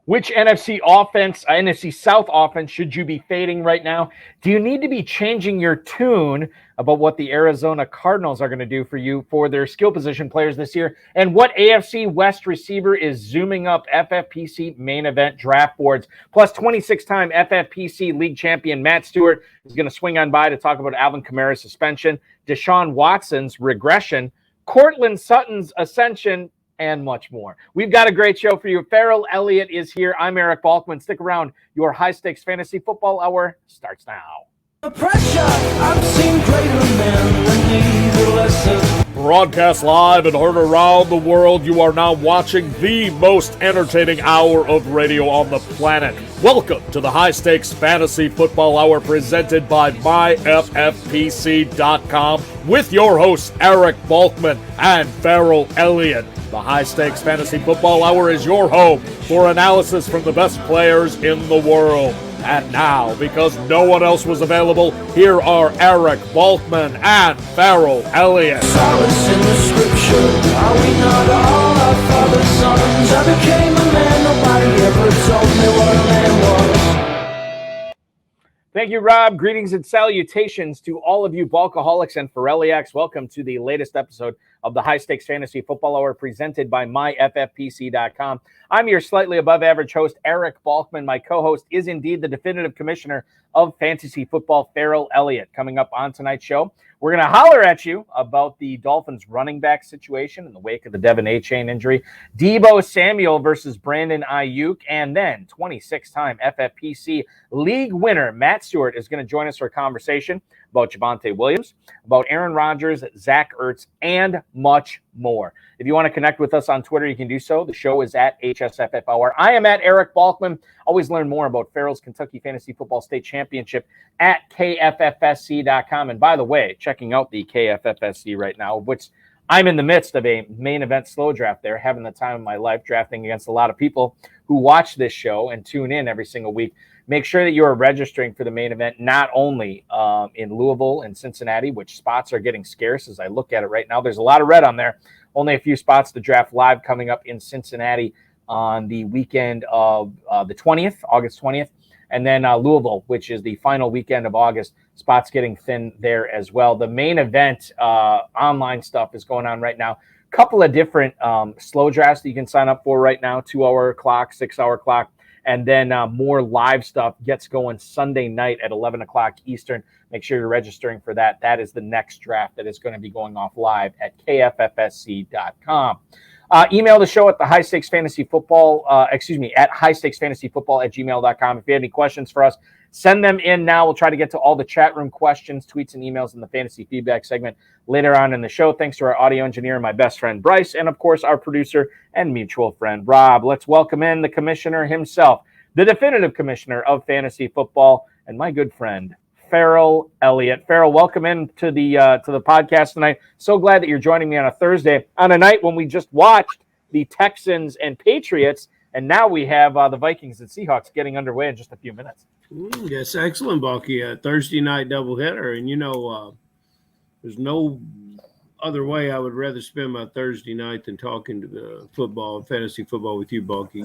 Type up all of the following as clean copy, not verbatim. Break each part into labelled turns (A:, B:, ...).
A: Which NFC South offense should you be fading right now? Do you need to be changing your tune about what the Arizona Cardinals are going to do for you for their skill position players this year? And what AFC West receiver is zooming up FFPC main event draft boards? Plus, 26-time FFPC league champion Matt Stewart is going to swing on by to talk about Alvin Kamara's suspension, Deshaun Watson's regression, Cortland Sutton's ascension, and much more. We've got a great show for you. Farrell Elliott is here. I'm Eric Balkman. Stick around. Your high-stakes fantasy football hour starts now.
B: The pressure, I've seen greater men than neither lesser.
C: Broadcast live and heard around the world, you are now watching the most entertaining hour of radio on the planet. Welcome to the High Stakes Fantasy Football Hour presented by MyFFPC.com with your hosts Eric Balkman and Farrell Elliott. The High Stakes Fantasy Football Hour is your home for analysis from the best players in the world. And now, because no one else was available, here are Eric Balkman and Farrell Elliott.
B: Solace in the scripture, are we not all our father's sons? I became a man, nobody ever told me what a man was.
A: Thank you, Rob. Greetings and salutations to all of you Balkaholics and Farelliacs. Welcome to the latest episode of the High Stakes Fantasy Football Hour presented by MyFFPC.com. I'm your slightly above average host, Eric Balkman. My co-host is indeed the definitive commissioner of fantasy football, Farrell Elliott. Coming up on tonight's show, we're going to holler at you about the Dolphins running back situation in the wake of the Devin A-Chain injury, Deebo Samuel versus Brandon Ayuk, and then 26-time FFPC league winner Matt Stewart is going to join us for a conversation about Javonte Williams, about Aaron Rodgers, Zach Ertz, and much more. If you want to connect with us on Twitter, you can do so. The show is at HSFF Hour. I am at Eric Balkman. Always learn more about Farrell's Kentucky Fantasy Football State Championship at KFFSC.com. And by the way, checking out the KFFSC right now, which I'm in the midst of a main event slow draft there, having the time of my life drafting against a lot of people who watch this show and tune in every single week. Make sure that you are registering for the main event, not only in Louisville and Cincinnati, which spots are getting scarce as I look at it right now. There's a lot of red on there. Only a few spots to draft live coming up in Cincinnati on the weekend of the 20th, August 20th. And then Louisville, which is the final weekend of August. Spots getting thin there as well. The main event online stuff is going on right now. Couple of different slow drafts that you can sign up for right now, 2-hour clock, 6-hour clock. And then more live stuff gets going Sunday night at 11 o'clock Eastern. Make sure you're registering for that. That is the next draft that is going to be going off live at KFFSC.com. Email the show at at highstakesfantasyfootball@gmail.com. If you have any questions for us, send them in now. We'll try to get to all the chat room questions, tweets, and emails in the fantasy feedback segment later on in the show. Thanks to our audio engineer, my best friend Bryce, and of course our producer and mutual friend Rob. Let's welcome in the commissioner himself, the definitive commissioner of fantasy football, and my good friend Farrell Elliott. Farrell, welcome in to the podcast tonight. So glad that you're joining me on a Thursday, on a night when we just watched the Texans and Patriots, and now we have the Vikings and Seahawks getting underway in just a few minutes.
D: Yes, excellent, Balky. Thursday night doubleheader, and there's no other way I would rather spend my Thursday night than talking to the football and fantasy football with you, Balky.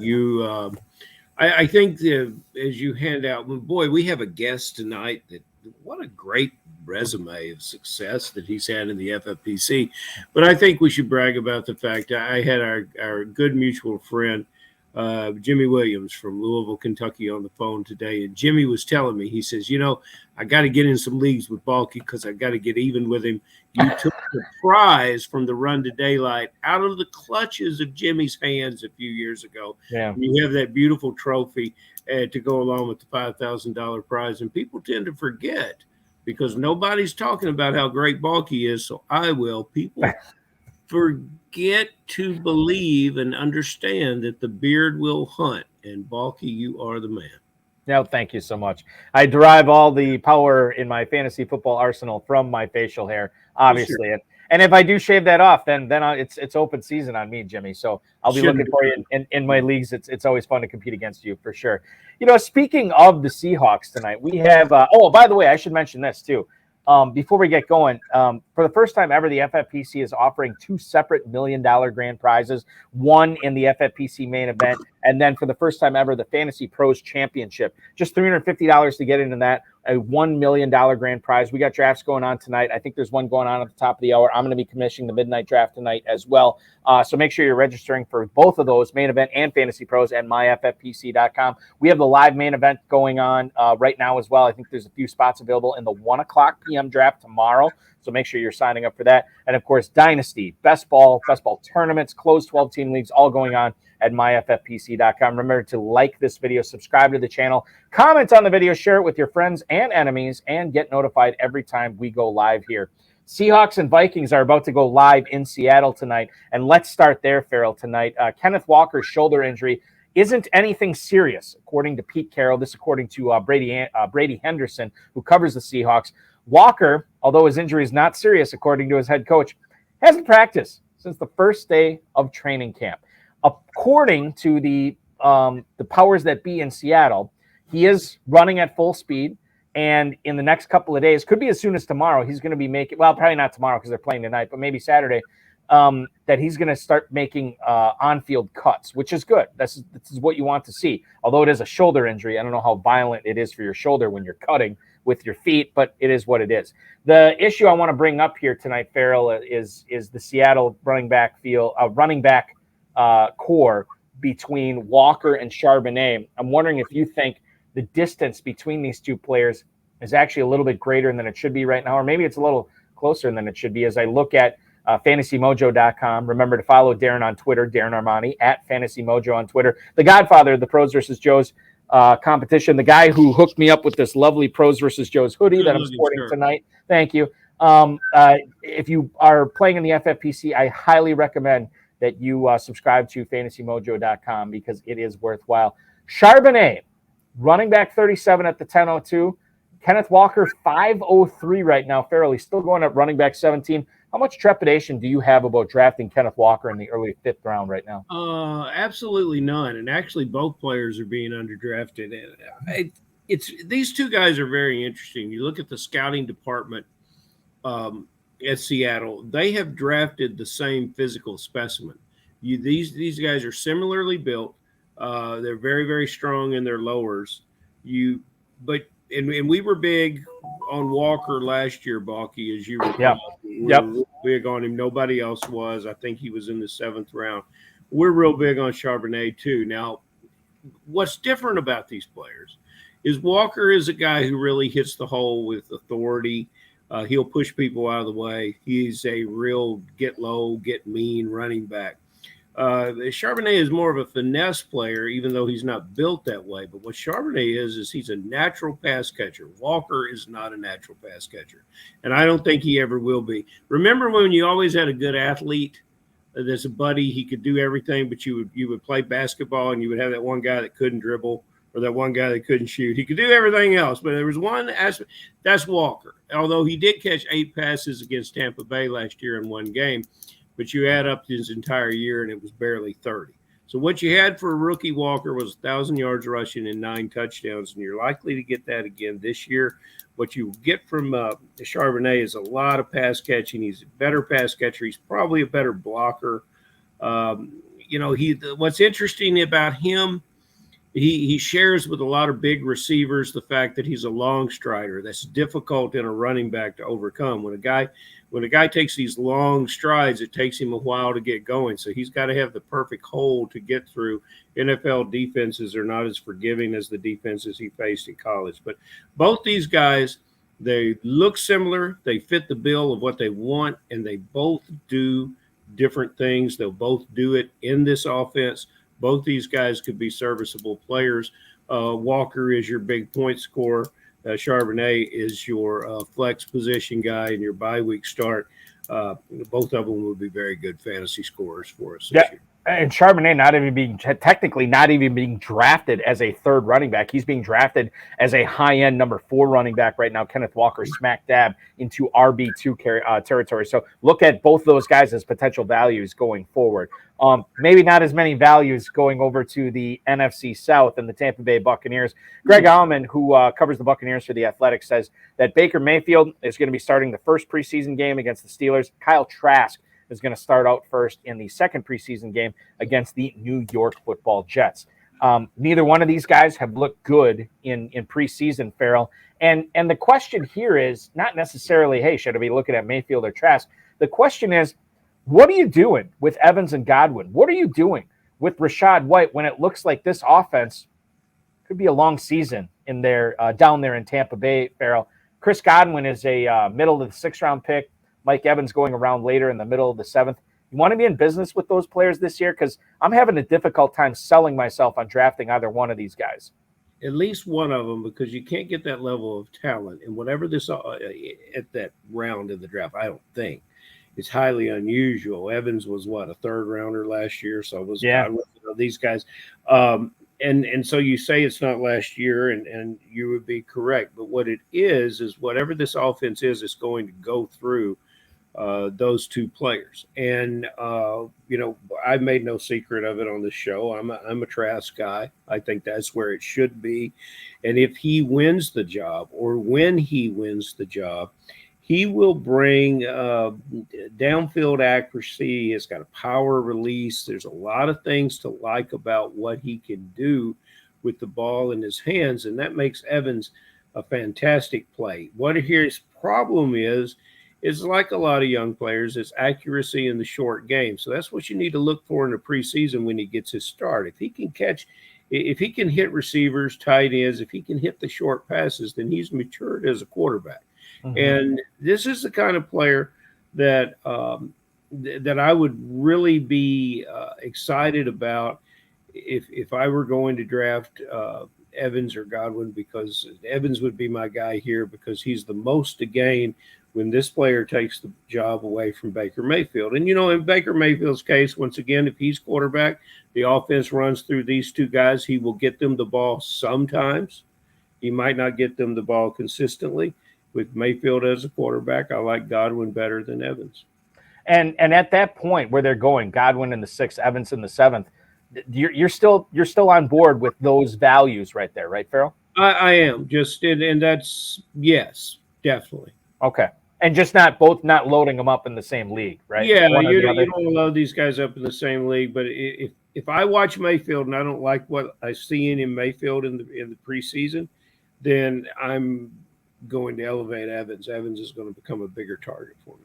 D: I think that as you hand out, boy, we have a guest tonight that what a great resume of success that he's had in the FFPC. But I think we should brag about the fact I had our good mutual friend, Jimmy Williams from Louisville, Kentucky on the phone today. And Jimmy was telling me, he says, I got to get in some leagues with Balky because I got to get even with him. You took the prize from the Run to Daylight out of the clutches of Jimmy's hands a few years ago.
A: Yeah.
D: You have that beautiful trophy to go along with the $5,000 prize. And people tend to forget because nobody's talking about how great Balky is. So I will. People forget to believe and understand that the beard will hunt. And Balky, you are the man.
A: No, thank you so much. I derive all the power in my fantasy football arsenal from my facial hair, obviously. Sure. And if I do shave that off, then it's open season on me, Jimmy. So I'll be looking for you in my leagues. It's always fun to compete against you for sure. Speaking of the Seahawks tonight, we have by the way, I should mention this too. Before we get going, for the first time ever, the FFPC is offering 2 separate $1 million grand prizes, one in the FFPC main event, And then for the first time ever, the Fantasy Pros Championship. Just $350 to get into that. A $1 million grand prize. We got drafts going on tonight. I think there's one going on at the top of the hour. I'm going to be commissioning the midnight draft tonight as well. So make sure you're registering for both of those, main event and Fantasy Pros, at myffpc.com. We have the live main event going on right now as well. I think there's a few spots available in the 1 o'clock p.m. draft tomorrow. So make sure you're signing up for that. And of course, Dynasty, best ball tournaments, closed 12-team leagues, all going on at myffpc.com. Remember to like this video, subscribe to the channel, comment on the video, share it with your friends and enemies, and get notified every time we go live here. Seahawks and Vikings are about to go live in Seattle tonight. And let's start there, Farrell, tonight. Kenneth Walker's shoulder injury isn't anything serious, according to Pete Carroll. This according to Brady Henderson, who covers the Seahawks. Walker, although his injury is not serious, according to his head coach, hasn't practiced since the first day of training camp. According to the powers that be in Seattle, he is running at full speed, and in the next couple of days, could be as soon as tomorrow, he's going to be making, well, probably not tomorrow because they're playing tonight, but maybe Saturday, that he's going to start making on-field cuts, which is good. This is what you want to see. Although it is a shoulder injury, I don't know how violent it is for your shoulder when you're cutting with your feet, but it is what it is. The issue I want to bring up here tonight, Farrell, is the Seattle running back core between Walker and Charbonnet. I'm wondering if you think the distance between these two players is actually a little bit greater than it should be right now, or maybe it's a little closer than it should be. As I look at FantasyMojo.com, remember to follow Darren on Twitter, Darren Armani, at FantasyMojo on Twitter, the godfather of the Pros versus Joes competition, the guy who hooked me up with this lovely Pros versus Joes hoodie that I'm sporting tonight. Thank you. If you are playing in the FFPC, I highly recommend that you subscribe to FantasyMojo.com because it is worthwhile. Charbonnet, running back 37 at the 10:02. Kenneth Walker, 5:03 right now. Farrell, he's still going at running back 17. How much trepidation do you have about drafting Kenneth Walker in the early 5th round right now?
D: Absolutely none. And actually, both players are being underdrafted. It's these two guys are very interesting. You look at the scouting department at Seattle; they have drafted the same physical specimen. These guys are similarly built. They're very, very strong in their lowers. And we were big on Walker last year, Balky, as you recall. We were big on him. Nobody else was. I think he was in the 7th round. We're real big on Charbonnet too. Now, what's different about these players is Walker is a guy who really hits the hole with authority. He'll push people out of the way. He's a real get low, get mean running back. Charbonnet is more of a finesse player, even though he's not built that way. But what Charbonnet is he's a natural pass catcher. Walker is not a natural pass catcher, and I don't think he ever will be. Remember when you always had a good athlete that's a buddy, he could do everything, but you would play basketball and you would have that one guy that couldn't dribble or that one guy that couldn't shoot. He could do everything else, but there was one aspect. That's Walker, although he did catch 8 passes against Tampa Bay last year in one game. But you add up his entire year, and it was barely 30. So what you had for a rookie Walker was 1,000 yards rushing and 9 touchdowns, and you're likely to get that again this year. What you get from Charbonnet is a lot of pass catching. He's a better pass catcher. He's probably a better blocker. What's interesting about him, he shares with a lot of big receivers the fact that he's a long strider. That's difficult in a running back to overcome. When a guy takes these long strides, it takes him a while to get going. So he's got to have the perfect hole to get through. NFL defenses are not as forgiving as the defenses he faced in college. But both these guys, they look similar. They fit the bill of what they want, and they both do different things. They'll both do it in this offense. Both these guys could be serviceable players. Walker is your big point scorer. Charbonnet is your flex position guy and your bye week start. Both of them will be very good fantasy scorers for us this year.
A: And Charbonnet technically not even being drafted as a 3rd running back. He's being drafted as a high-end number 4 running back right now. Kenneth Walker smack dab into RB2 territory. So look at both those guys as potential values going forward. Maybe not as many values going over to the NFC South and the Tampa Bay Buccaneers. Greg Allman, who covers the Buccaneers for The Athletic, says that Baker Mayfield is going to be starting the first preseason game against the Steelers. Kyle Trask is going to start out first in the second preseason game against the New York Football Jets. Neither one of these guys have looked good in preseason, Farrell. And the question here is not necessarily, hey, should I be looking at Mayfield or Trask? The question is, what are you doing with Evans and Godwin? What are you doing with Rachaad White when it looks like this offense could be a long season in there down there in Tampa Bay, Farrell? Chris Godwin is a middle of the 6th-round pick. Mike Evans going around later in the middle of the 7th. You want to be in business with those players this year? Because I'm having a difficult time selling myself on drafting either one of these guys.
D: At least one of them, because you can't get that level of talent. And whatever this at that round of the draft, I don't think. It's highly unusual. Evans was, what, a 3rd-rounder last year? So it was these guys. And so you say it's not last year, and you would be correct. But what it is whatever this offense is, it's going to go through those two players. And, I've made no secret of it on this show. I'm a Trask guy. I think that's where it should be. And if he wins the job, or when he wins the job, he will bring downfield accuracy. He's got a power release. There's a lot of things to like about what he can do with the ball in his hands, and that makes Evans a fantastic play. What his problem is like a lot of young players, is accuracy in the short game. So that's what you need to look for in the preseason when he gets his start. If he can hit receivers, tight ends, if he can hit the short passes, then he's matured as a quarterback. Mm-hmm. And this is the kind of player that that I would really be excited about if I were going to draft Evans or Godwin, because Evans would be my guy here, because he's the most to gain when this player takes the job away from Baker Mayfield. And, in Baker Mayfield's case, once again, if he's quarterback, the offense runs through these two guys. He will get them the ball sometimes. He might not get them the ball consistently. With Mayfield as a quarterback, I like Godwin better than Evans.
A: And at that point where they're going, Godwin in the 6th, Evans in the 7th, you're still on board with those values right there, right, Farrell?
D: I am. And that's, yes, definitely.
A: Okay. And just not loading them up in the same league, right?
D: Yeah, you don't load these guys up in the same league. But if I watch Mayfield and I don't like what I see in Mayfield in the preseason, then I'm going to elevate Evans. Evans is going to become a bigger target for me.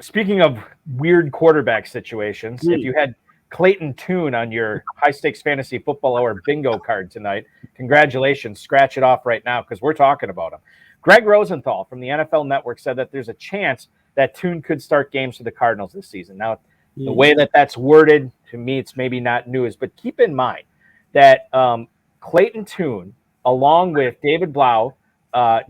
A: Speaking of weird quarterback situations, if you had Clayton Tune on your High Stakes Fantasy Football Hour bingo card tonight, congratulations. Scratch it off right now, because we're talking about him. Greg Rosenthal from the NFL Network said that there's a chance that Tune could start games for the Cardinals this season. Now, the way that that's worded, to me, it's maybe not news, but keep in mind that Clayton Tune, along with David Blau,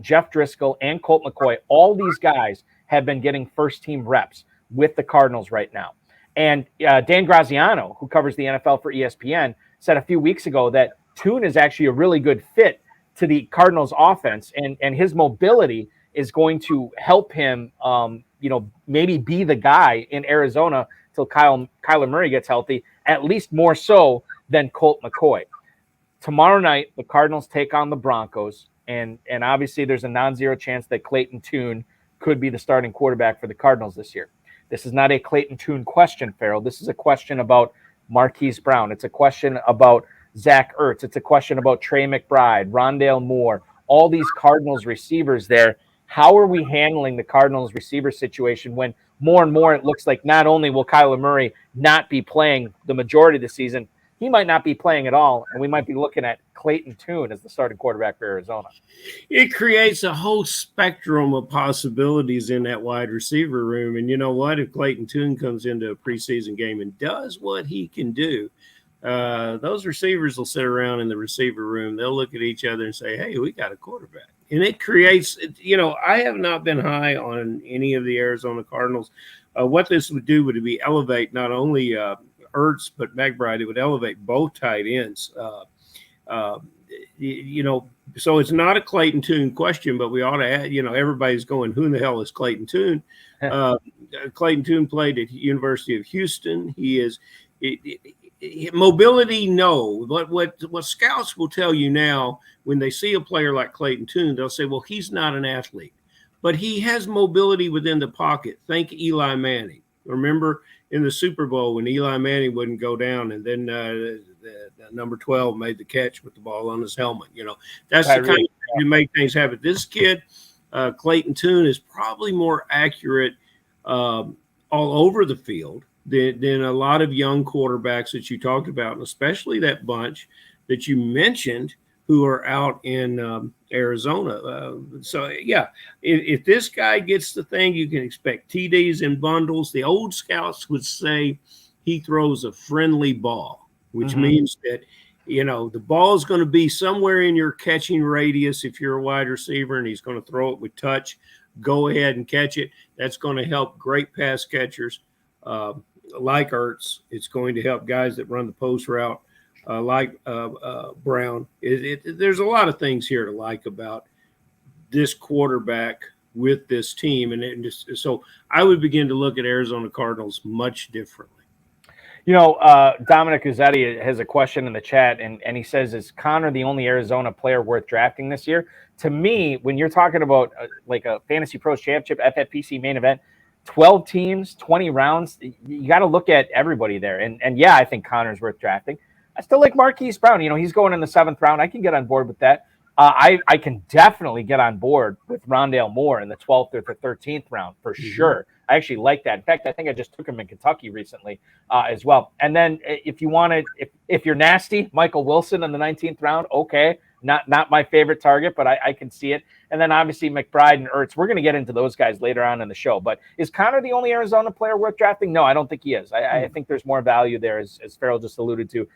A: Jeff Driscoll, and Colt McCoy, all these guys have been getting first-team reps with the Cardinals right now. And Dan Graziano, who covers the NFL for ESPN, said a few weeks ago that Tune is actually a really good fit to the Cardinals offense, and his mobility is going to help him, maybe be the guy in Arizona till Kyler Murray gets healthy, at least more so than Colt McCoy. Tomorrow night, the Cardinals take on the Broncos, and obviously there's a non-zero chance that Clayton Tune could be the starting quarterback for the Cardinals this year. This is not a Clayton Tune question, Farrell. This is a question about Marquise Brown. It's a question about Zach Ertz. It's a question about Trey McBride, Rondale Moore, all these Cardinals receivers there. How are we handling the Cardinals receiver situation when more and more it looks like not only will Kyler Murray not be playing the majority of the season, he might not be playing at all, and we might be looking at Clayton Tune as the starting quarterback for Arizona.
D: It creates a whole spectrum of possibilities in that wide receiver room. And you know what? If Clayton Tune comes into a preseason game and does what he can do, those receivers will sit around in the receiver room. They'll look at each other and say, hey, we got a quarterback. And it creates, I have not been high on any of the Arizona Cardinals. What this would do would be elevate not only Ertz, but McBride. It would elevate both tight ends. So it's not a Clayton Tune question, but we ought to add, everybody's going, who in the hell is Clayton Tune? Clayton Tune played at University of Houston. He is mobility. No, but what scouts will tell you now, when they see a player like Clayton Tune, they'll say, well, he's not an athlete, but he has mobility within the pocket. Think Eli Manning. Remember in the Super Bowl when Eli Manning wouldn't go down, and then the number 12 made the catch with the ball on his helmet. That's the kind of thing to make things happen. This kid, Clayton Tune, is probably more accurate all over the field than a lot of young quarterbacks that you talked about, and especially that bunch that you mentioned who are out in Arizona. If this guy gets the thing, you can expect TDs and bundles. The old scouts would say he throws a friendly ball, which means that, the ball is going to be somewhere in your catching radius if you're a wide receiver, and he's going to throw it with touch. Go ahead and catch it. That's going to help great pass catchers like Ertz. It's going to help guys that run the post route like Brown. There's a lot of things here to like about this quarterback with this team. So I would begin to look at Arizona Cardinals much differently.
A: Dominic Guzzetti has a question in the chat, and he says, is Connor the only Arizona player worth drafting this year? To me, when you're talking about like a Fantasy Pros Championship, FFPC main event, 12 teams, 20 rounds, you got to look at everybody there. And yeah, I think Connor's worth drafting. I still like Marquise Brown. He's going in the 7th round. I can get on board with that. I can definitely get on board with Rondale Moore in the 12th or the 13th round for sure. I actually like that. In fact, I think I just took him in Kentucky recently as well. And then if you wanted, if you're nasty, Michael Wilson in the 19th round, okay. Not my favorite target, but I can see it. And then obviously McBride and Ertz. We're going to get into those guys later on in the show. But is Connor the only Arizona player worth drafting? No, I don't think he is. I think there's more value there, as Farrell just alluded to,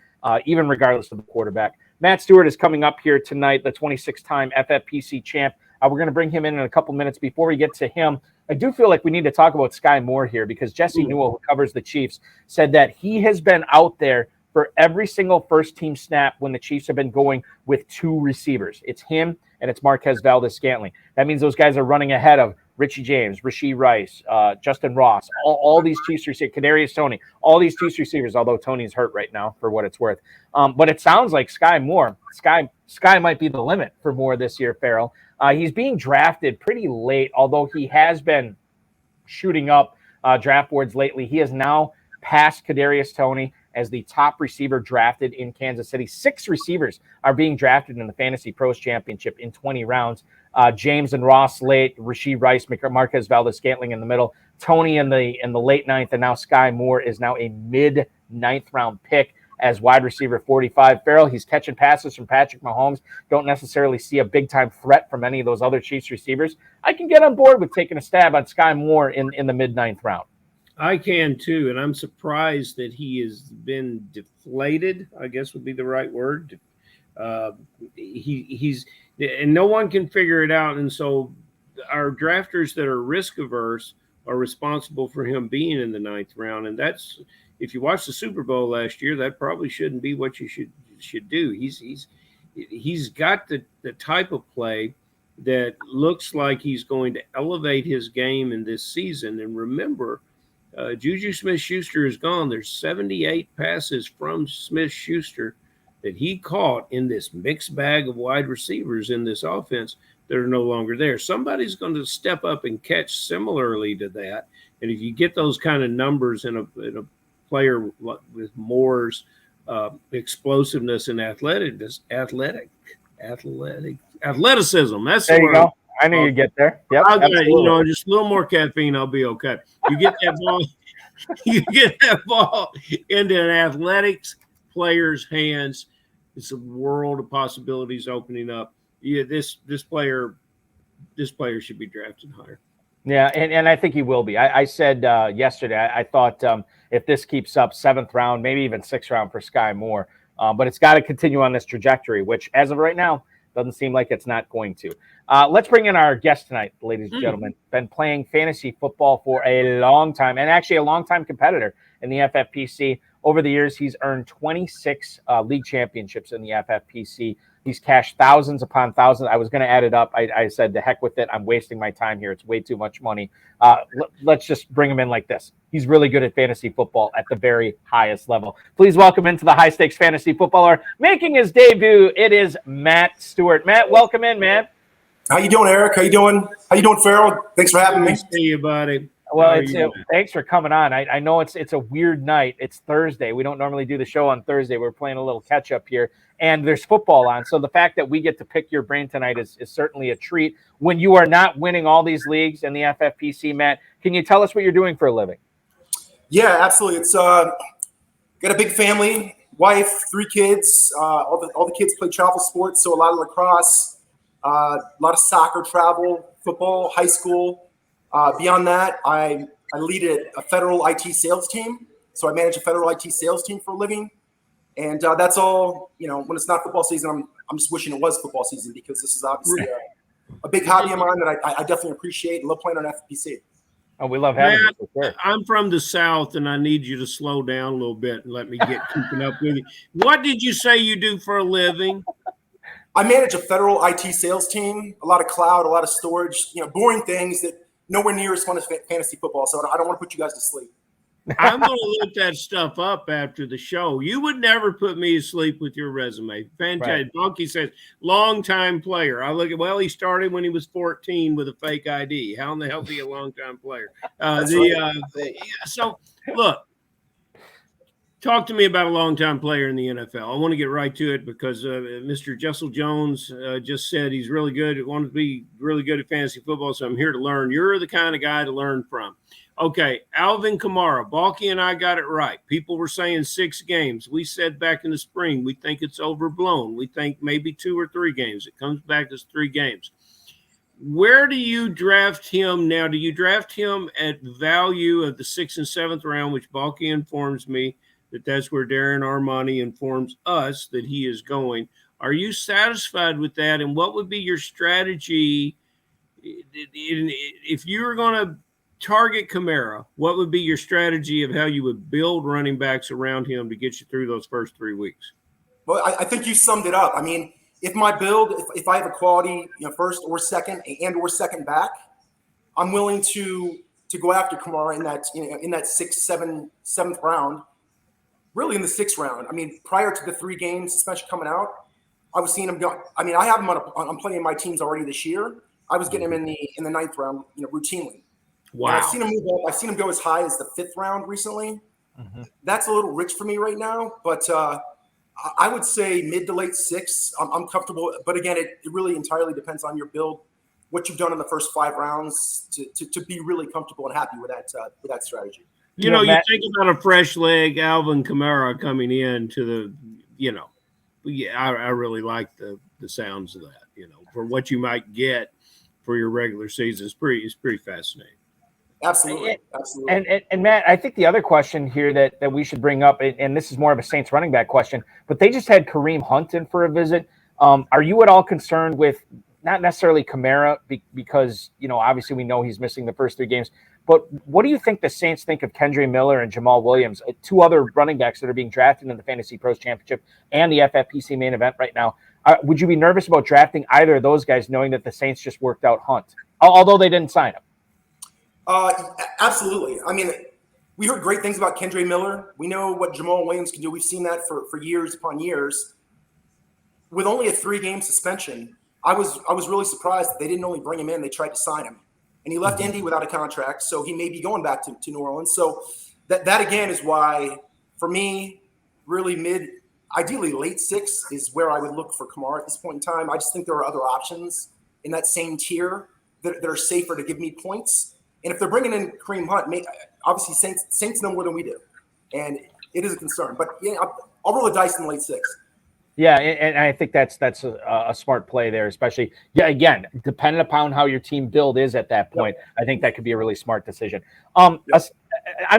A: even regardless of the quarterback. Matt Stewart is coming up here tonight, the 26-time FFPC champ. We're going to bring him in a couple minutes. Before we get to him, I do feel like we need to talk about Sky Moore here, because Jesse Newell, who covers the Chiefs, said that he has been out there for every single first-team snap when the Chiefs have been going with 2 receivers. It's him and it's Marquez Valdes-Scantling. That means those guys are running ahead of Richie James, Rashee Rice, Justin Ross, all these Chiefs receivers, Kadarius Toney, all these Chiefs receivers, although Tony's hurt right now for what it's worth. But it sounds like Sky Moore, Sky might be the limit for Moore this year, Farrell. He's being drafted pretty late, although he has been shooting up draft boards lately. He has now passed Kadarius Toney as the top receiver drafted in Kansas City. 6 receivers are being drafted in the Fantasy Pros Championship in 20 rounds. James and Ross late, Rashee Rice, Marquez Valdes-Scantling in the middle, Toney in the late 9th, and now Sky Moore is now a mid-9th round pick as wide receiver 45. Farrell, he's catching passes from Patrick Mahomes. Don't necessarily see a big-time threat from any of those other Chiefs receivers. I can get on board with taking a stab on Sky Moore in the mid-9th round.
D: I can too, and I'm surprised that he has been deflated, I guess would be the right word. He's and no one can figure it out, and so our drafters that are risk averse are responsible for him being in the 9th round. And that's, if you watch the Super Bowl last year, that probably shouldn't be what you should do. He's got the type of play that looks like he's going to elevate his game in this season. And remember, Juju Smith-Schuster is gone. There's 78 passes from Smith-Schuster that he caught in this mixed bag of wide receivers in this offense that are no longer there. Somebody's going to step up and catch similarly to that. And if you get those kind of numbers in a player with Moore's explosiveness and athleticism, that's
A: there you go. I knew you'd get there. Yep,
D: just a little more caffeine, I'll be okay. You get that ball, into an athletics player's hands. It's a world of possibilities opening up. Yeah, this player should be drafted higher.
A: Yeah, and I think he will be. I said yesterday, I thought if this keeps up, 7th round, maybe even 6th round for Sky Moore. But it's got to continue on this trajectory, which as of right now, doesn't seem like it's not going to. Let's bring in our guest tonight, ladies and gentlemen. Been playing fantasy football for a long time, and actually a long-time competitor in the FFPC. Over the years, he's earned 26 league championships in the FFPC. He's cashed thousands upon thousands. I was going to add it up. I said, the heck with it. I'm wasting my time here. It's way too much money. Let's just bring him in like this. He's really good at fantasy football at the very highest level. Please welcome into the High Stakes Fantasy Football Hour, making his debut, it is Matt Stewart. Matt, welcome in, man.
E: How you doing, Eric? How you doing, Farrell? Thanks for having me.
D: Nice to see you, buddy.
A: Well, thanks for coming on. I know it's a weird night. It's Thursday. We don't normally do the show on Thursday. We're playing a little catch up here, and there's football on. So the fact that we get to pick your brain tonight is certainly a treat. When you are not winning all these leagues in the FFPC, Matt, can you tell us what you're doing for a living?
E: Yeah, absolutely. It's got a big family, wife, 3 kids. All the kids play travel sports, so a lot of lacrosse, a lot of soccer, travel, football, high school. Beyond that, I lead a federal IT sales team. So I manage a federal IT sales team for a living. And that's all, when it's not football season, I'm just wishing it was football season, because this is obviously a big hobby of mine that I definitely appreciate and love playing on FFPC.
A: Oh, we love having you. Sure.
D: I'm from the South, and I need you to slow down a little bit and let me get keeping up with you. What did you say you do for a living?
E: I manage a federal IT sales team, a lot of cloud, a lot of storage, boring things that nowhere near as fun as fantasy football. So I don't want to put you guys to sleep.
D: I'm going to look that stuff up after the show. You would never put me to sleep with your resume. Fantastic. Right. Bunky says, long-time player. I look at, he started when he was 14 with a fake ID. How in the hell is he a long-time player? So, look, talk to me about a long-time player in the NFL. I want to get right to it because Mr. Jessel Jones just said he's really good. He wants to be really good at fantasy football, so I'm here to learn. You're the kind of guy to learn from. Okay, Alvin Kamara. Balky and I got it right. People were saying 6 games. We said back in the spring we think it's overblown. We think maybe 2 or 3 games. It comes back as 3 games. Where do you draft him now? Do you draft him at value of the 6th and 7th round, which Balky informs me that's where Darren Armani informs us that he is going? Are you satisfied with that? And what would be your strategy if you were going to target Kamara? What would be your strategy of how you would build running backs around him to get you through those first 3 weeks?
E: Well, I think you summed it up. I mean, if my build, if I have a quality, first or second or second back, I'm willing to go after Kamara in that, in that 6th, 7th round. Really in the 6th round. I mean, prior to the 3 game suspension coming out, I was seeing him go. I mean, I have him on plenty of my teams already this year. I was getting him in the 9th round, routinely. Wow. And I've seen him move up. I've seen him go as high as the 5th round recently. Mm-hmm. That's a little rich for me right now, but I would say mid to late 6th. I'm comfortable, but again, it really entirely depends on your build, what you've done in the first 5 rounds to be really comfortable and happy with that strategy.
D: You think about a fresh leg, Alvin Kamara coming in to the, I really like the sounds of that, for what you might get for your regular season. It's pretty fascinating.
E: Absolutely.
A: And Matt, I think the other question here that we should bring up, and this is more of a Saints running back question, but they just had Kareem Hunt in for a visit. Are you at all concerned with not necessarily Kamara because, obviously we know he's missing the first 3 games, but what do you think the Saints think of Kendre Miller and Jamal Williams, 2 other running backs that are being drafted in the Fantasy Pros Championship and the FFPC main event right now? Would you be nervous about drafting either of those guys knowing that the Saints just worked out Hunt, although they didn't sign him?
E: Absolutely. I mean, we heard great things about Kendre Miller. We know what Jamal Williams can do. We've seen that for years upon years. With only a 3 game suspension, I was really surprised that they didn't only bring him in, they tried to sign him. And he left Indy without a contract, so he may be going back to New Orleans. So that again is why, for me, really ideally late 6th is where I would look for Kamara at this point in time. I just think there are other options in that same tier that are safer to give me points. And if they're bringing in Kareem Hunt, obviously Saints know more than we do, and it is a concern. But I'll roll the dice in the late 6th.
A: Yeah, and I think that's a smart play there, especially again, depending upon how your team build is at that point. Yep. I think that could be a really smart decision. I'm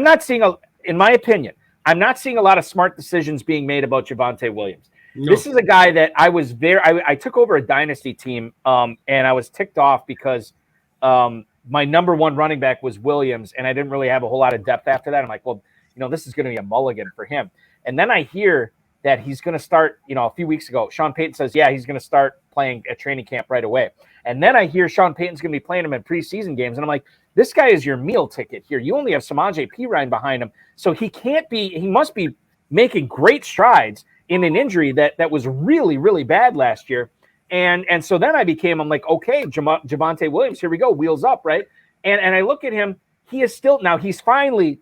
A: not seeing in my opinion, I'm not seeing a lot of smart decisions being made about Javonte Williams. No. This is a guy that I was I took over a dynasty team, and I was ticked off because my number 1 running back was Williams, and I didn't really have a whole lot of depth after that. I'm like, well, this is going to be a mulligan for him. And then I hear that he's going to start, a few weeks ago, Sean Payton says, yeah, he's going to start playing at training camp right away. And then I hear Sean Payton's going to be playing him in preseason games. And I'm like, this guy is your meal ticket here. You only have Samaje Perine behind him. So he must be making great strides in an injury that was really, really bad last year. And so then I'm like, okay, Javonte Williams, here we go, wheels up, right? And I look at him, he is still now. He's finally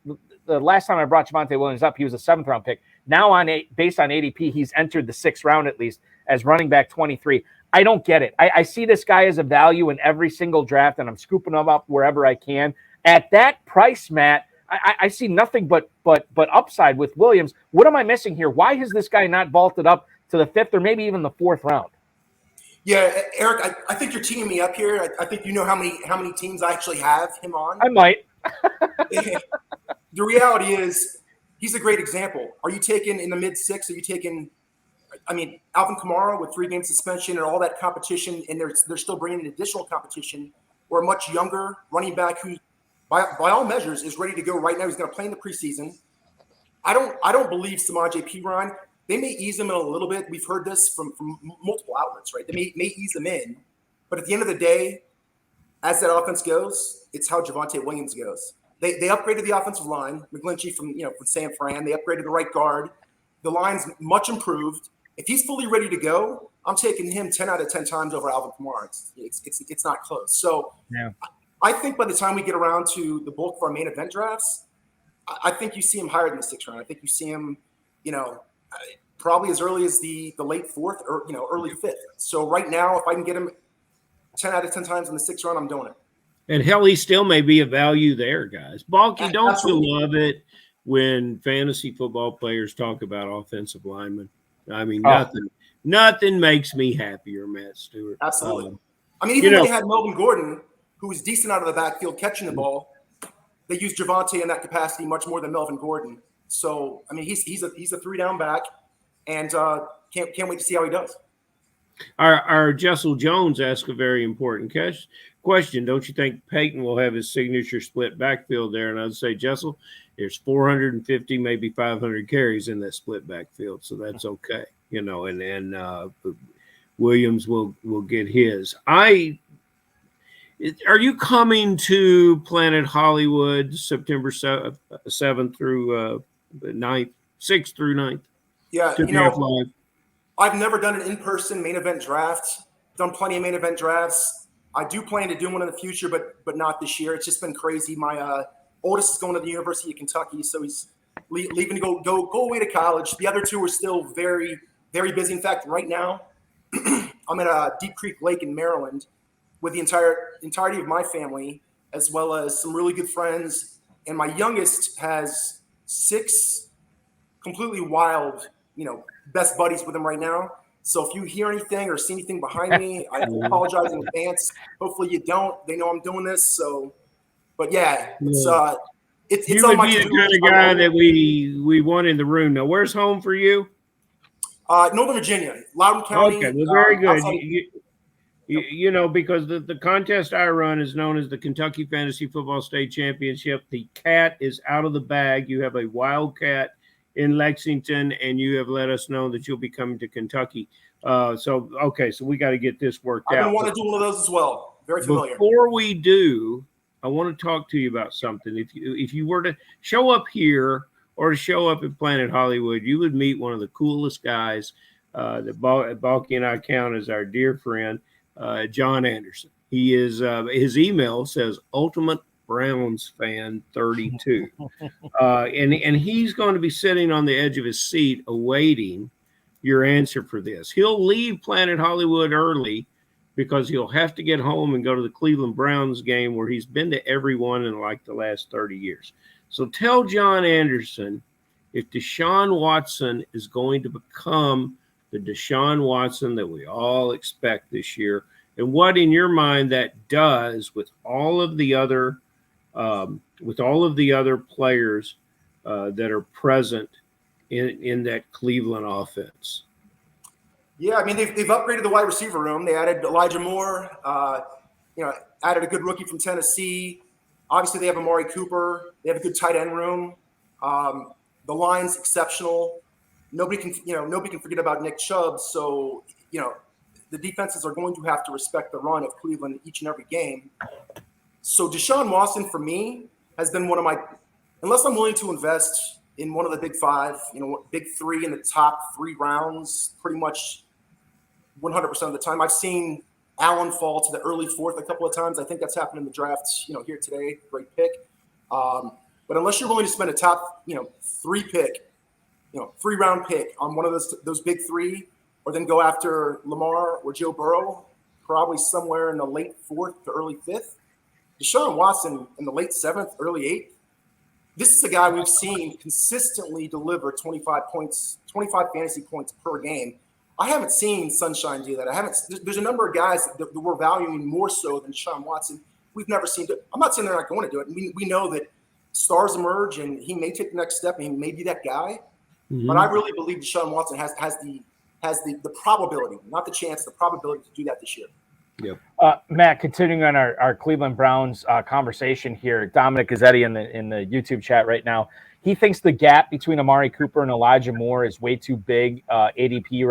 A: the last time I brought Javonte Williams up, he was a 7th round pick. Now based on ADP, he's entered the 6th round at least as running back 23. I don't get it. I see this guy as a value in every single draft, and I'm scooping him up wherever I can. At that price, Matt, I see nothing but upside with Williams. What am I missing here? Why has this guy not vaulted up to the 5th or maybe even the 4th round?
E: Yeah, Eric, I think you're teeing me up here. I think you know how many teams I actually have him on.
A: I might.
E: The reality is, he's a great example. Are you taking in the mid-6? Are you taking? I mean, Alvin Kamara with 3-game suspension and all that competition, and they're still bringing in additional competition, or a much younger running back who, by all measures, is ready to go right now. He's going to play in the preseason. I don't believe Samaje Perine. They may ease him in a little bit. We've heard this from multiple outlets, right? They may ease him in, but at the end of the day, as that offense goes, it's how Javonte Williams goes. They upgraded the offensive line, McGlinchey from San Fran. They upgraded the right guard. The line's much improved. If he's fully ready to go, I'm taking him 10 out of 10 times over Alvin Kamara. It's not close. So yeah. I think by the time we get around to the bulk of our main event drafts, I think you see him higher than the 6th round. I think you see him, probably as early as the late 4th or early 5th. So right now, if I can get him 10 out of 10 times in the 6th round, I'm doing it.
D: And hell, he still may be a value there, guys. Balky, don't
E: Absolutely.
D: you love it when fantasy football players talk about offensive linemen? I mean, nothing makes me happier, Matt Stewart.
E: Absolutely. I mean, even when they had Melvin Gordon, who was decent out of the backfield catching the ball, they used Javonte in that capacity much more than Melvin Gordon. So, I mean, he's a 3-down back, and can't wait to see how he does.
D: Our Jessel Jones asked a very important question. Don't you think Peyton will have his signature split backfield there? And I'd say, Jessel, there's 450, maybe 500 carries in that split backfield, so that's okay. And Williams will get his. Are you coming to Planet Hollywood September 7th through 9th, 6th through 9th?
E: Yeah, I've never done an in-person main event draft. Done plenty of main event drafts. I do plan to do one in the future, but not this year. It's just been crazy. My oldest is going to the University of Kentucky, so he's leaving to go away to college. The other 2 are still very, very busy. In fact, right now, I'm at Deep Creek Lake in Maryland with the entirety of my family, as well as some really good friends. And my youngest has 6 completely wild, best buddies with him right now. So if you hear anything or see anything behind me, I apologize in advance. Hopefully you don't. They know I'm doing this. So, but yeah, it's
D: you
E: on
D: would
E: my
D: be the kind of guy that we want in the room. Now, where's home for you?
E: Northern Virginia, Loudoun County.
D: Okay, well, very good. Because the contest I run is known as the Kentucky Fantasy Football State Championship. The cat is out of the bag. You have a Wildcat in Lexington, and you have let us know that you'll be coming to Kentucky. So we got to get this worked out.
E: I want to do one of those as well. Very familiar.
D: Before we do, I want to talk to you about something. If you were to show up here or to show up at Planet Hollywood, you would meet one of the coolest guys that Balky and I count as our dear friend, John Anderson. He is his email says Ultimate Browns fan 32, and he's going to be sitting on the edge of his seat awaiting your answer for this. He'll leave Planet Hollywood early because he'll have to get home and go to the Cleveland Browns game where he's been to every one in like the last 30 years. So tell John Anderson if Deshaun Watson is going to become the Deshaun Watson that we all expect this year, and what in your mind that does with all of the other players that are present in that Cleveland offense.
E: Yeah, I mean they've upgraded the wide receiver room. They added Elijah Moore, added a good rookie from Tennessee. Obviously, they have Amari Cooper. They have a good tight end room. The line's exceptional. Nobody can forget about Nick Chubb. So the defenses are going to have to respect the run of Cleveland each and every game. So Deshaun Watson, for me, has been one of my – unless I'm willing to invest in one of the big 5, big 3 in the top 3 rounds pretty much 100% of the time. I've seen Allen fall to the early 4th a couple of times. I think that's happened in the draft, here today. Great pick. But unless you're willing to spend a top, 3-round pick on one of those big three, or then go after Lamar or Joe Burrow, probably somewhere in the late 4th to early 5th. Deshaun Watson in the late 7th, early 8th. This is a guy we've seen consistently deliver 25 fantasy points per game. I haven't seen Sunshine do that. There's a number of guys that we're valuing more so than Deshaun Watson. We've never seen it. I'm not saying they're not going to do it. We know that stars emerge and he may take the next step and he may be that guy. Mm-hmm. But I really believe Deshaun Watson has the probability, not the chance, the probability to do that this year.
D: Yep.
A: Matt, continuing on our Cleveland Browns conversation here, Dominic Gazzetti in the YouTube chat right now, he thinks the gap between Amari Cooper and Elijah Moore is way too big, ADP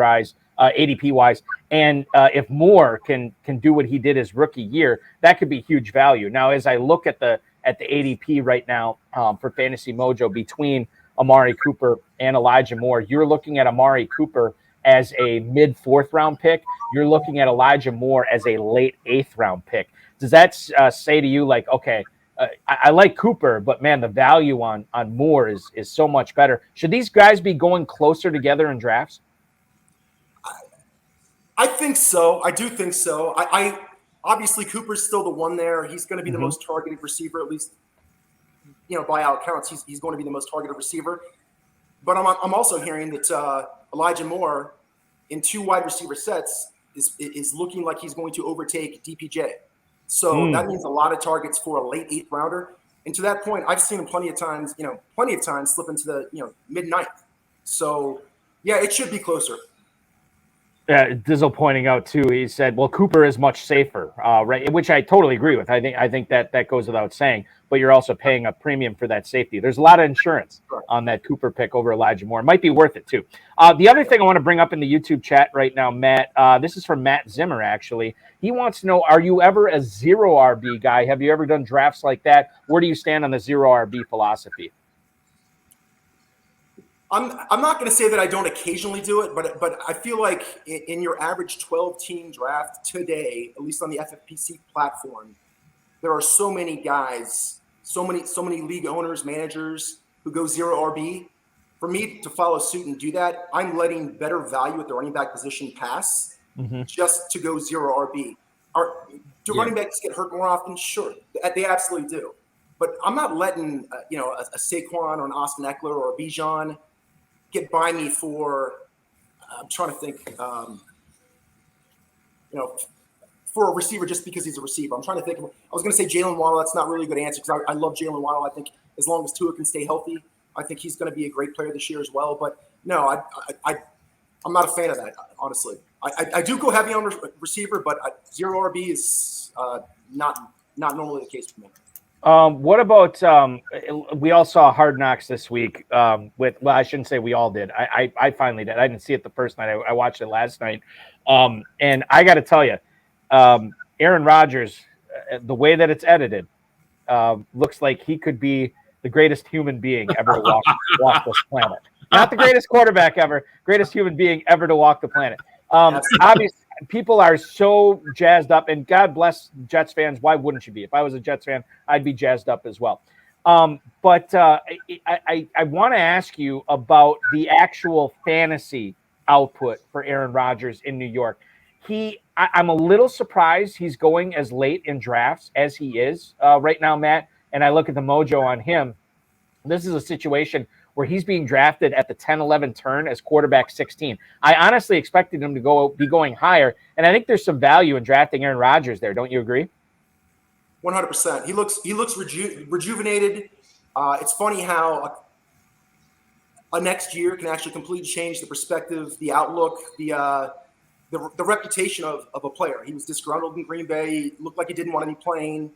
A: wise, and if Moore can do what he did his rookie year, that could be huge value. Now, as I look at the ADP right now for Fantasy Mojo between Amari Cooper and Elijah Moore, you're looking at Amari Cooper as a mid 4th round pick. You're looking at Elijah Moore as a late 8th round pick. Does that say to you, like, okay, I like Cooper, but man, the value on Moore is so much better. Should these guys be going closer together in drafts?
E: I think so. I do think so. I obviously Cooper's still the one there. He's going to be the most targeted receiver, at least, by all accounts, he's going to be the most targeted receiver. But I'm also hearing that Elijah Moore in 2 wide receiver sets is looking like he's going to overtake DPJ. So that means a lot of targets for a late 8th rounder. And to that point, I've seen him plenty of times slip into the mid 9th. So yeah, it should be closer.
A: Dizzle pointing out too, he said, well, Cooper is much safer, right? Which I totally agree with. I think that goes without saying, but you're also paying a premium for that safety. There's a lot of insurance on that Cooper pick over Elijah Moore. It might be worth it too. The other thing I want to bring up in the YouTube chat right now, Matt, this is from Matt Zimmer, actually. He wants to know, are you ever a 0 RB guy? Have you ever done drafts like that? Where do you stand on the 0 RB philosophy?
E: I'm not going to say that I don't occasionally do it, but I feel like in your average 12-team draft today, at least on the FFPC platform, there are so many guys, so many league owners, managers who go 0 RB. For me to follow suit and do that, I'm letting better value at the running back position pass just to go 0 RB. Do running backs get hurt more often? Sure, they absolutely do. But I'm not letting a Saquon or an Austin Eckler or a Bijan get by me for, I'm trying to think, for a receiver just because he's a receiver. I'm trying to think. I was going to say Jalen Waddle. That's not really a good answer because I love Jalen Waddle. I think as long as Tua can stay healthy, I think he's going to be a great player this year as well. But no, I'm not a fan of that, honestly. I do go heavy on receiver, but 0 RB is not normally the case for me.
A: What about we all saw Hard Knocks this week I shouldn't say we all did. I finally did. I didn't see it the first night. I watched it last night. And I got to tell you, Aaron Rodgers, the way that it's edited, looks like he could be the greatest human being ever to walk this planet. Not the greatest quarterback ever, greatest human being ever to walk the planet. Obviously, people are so jazzed up, and God bless Jets fans. Why wouldn't you be? If I was a Jets fan, I'd be jazzed up as well. But I want to ask you about the actual fantasy output for Aaron Rodgers in New York. I'm a little surprised he's going as late in drafts as he is right now, Matt. And I look at the mojo on him. This is a situation where he's being drafted at the 10-11 turn as quarterback 16. I honestly expected him to be going higher, and I think there's some value in drafting Aaron Rodgers there. Don't you agree?
E: 100%. He looks rejuvenated. It's funny how a next year can actually completely change the perspective, the outlook, the reputation of a player. He was disgruntled in Green Bay. He looked like he didn't want to be playing.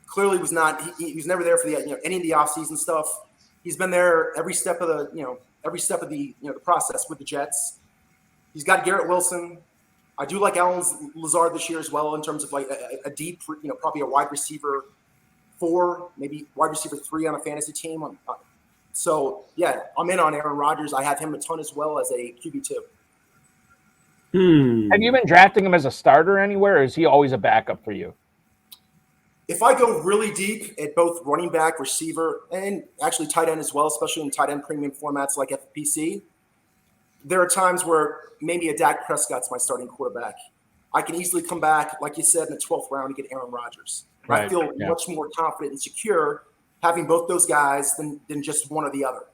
E: Clearly was not. He was never there for any of the offseason stuff. He's been there every step of the process with the Jets. He's got Garrett Wilson. I do like Alan Lazard this year as well in terms of like a deep, probably a wide receiver 4, maybe wide receiver 3 on a fantasy team. So yeah, I'm in on Aaron Rodgers. I have him a ton as well as a QB2.
A: Have you been drafting him as a starter anywhere, or is he always a backup for you?
E: if I go really deep at both running back, receiver, and actually tight end as well, especially in tight end premium formats like FFPC, there are times where maybe a Dak Prescott's my starting quarterback. I can easily come back, like you said, in the 12th round and get Aaron Rodgers.
A: Right.
E: I feel much more confident and secure having both those guys than just one or the other.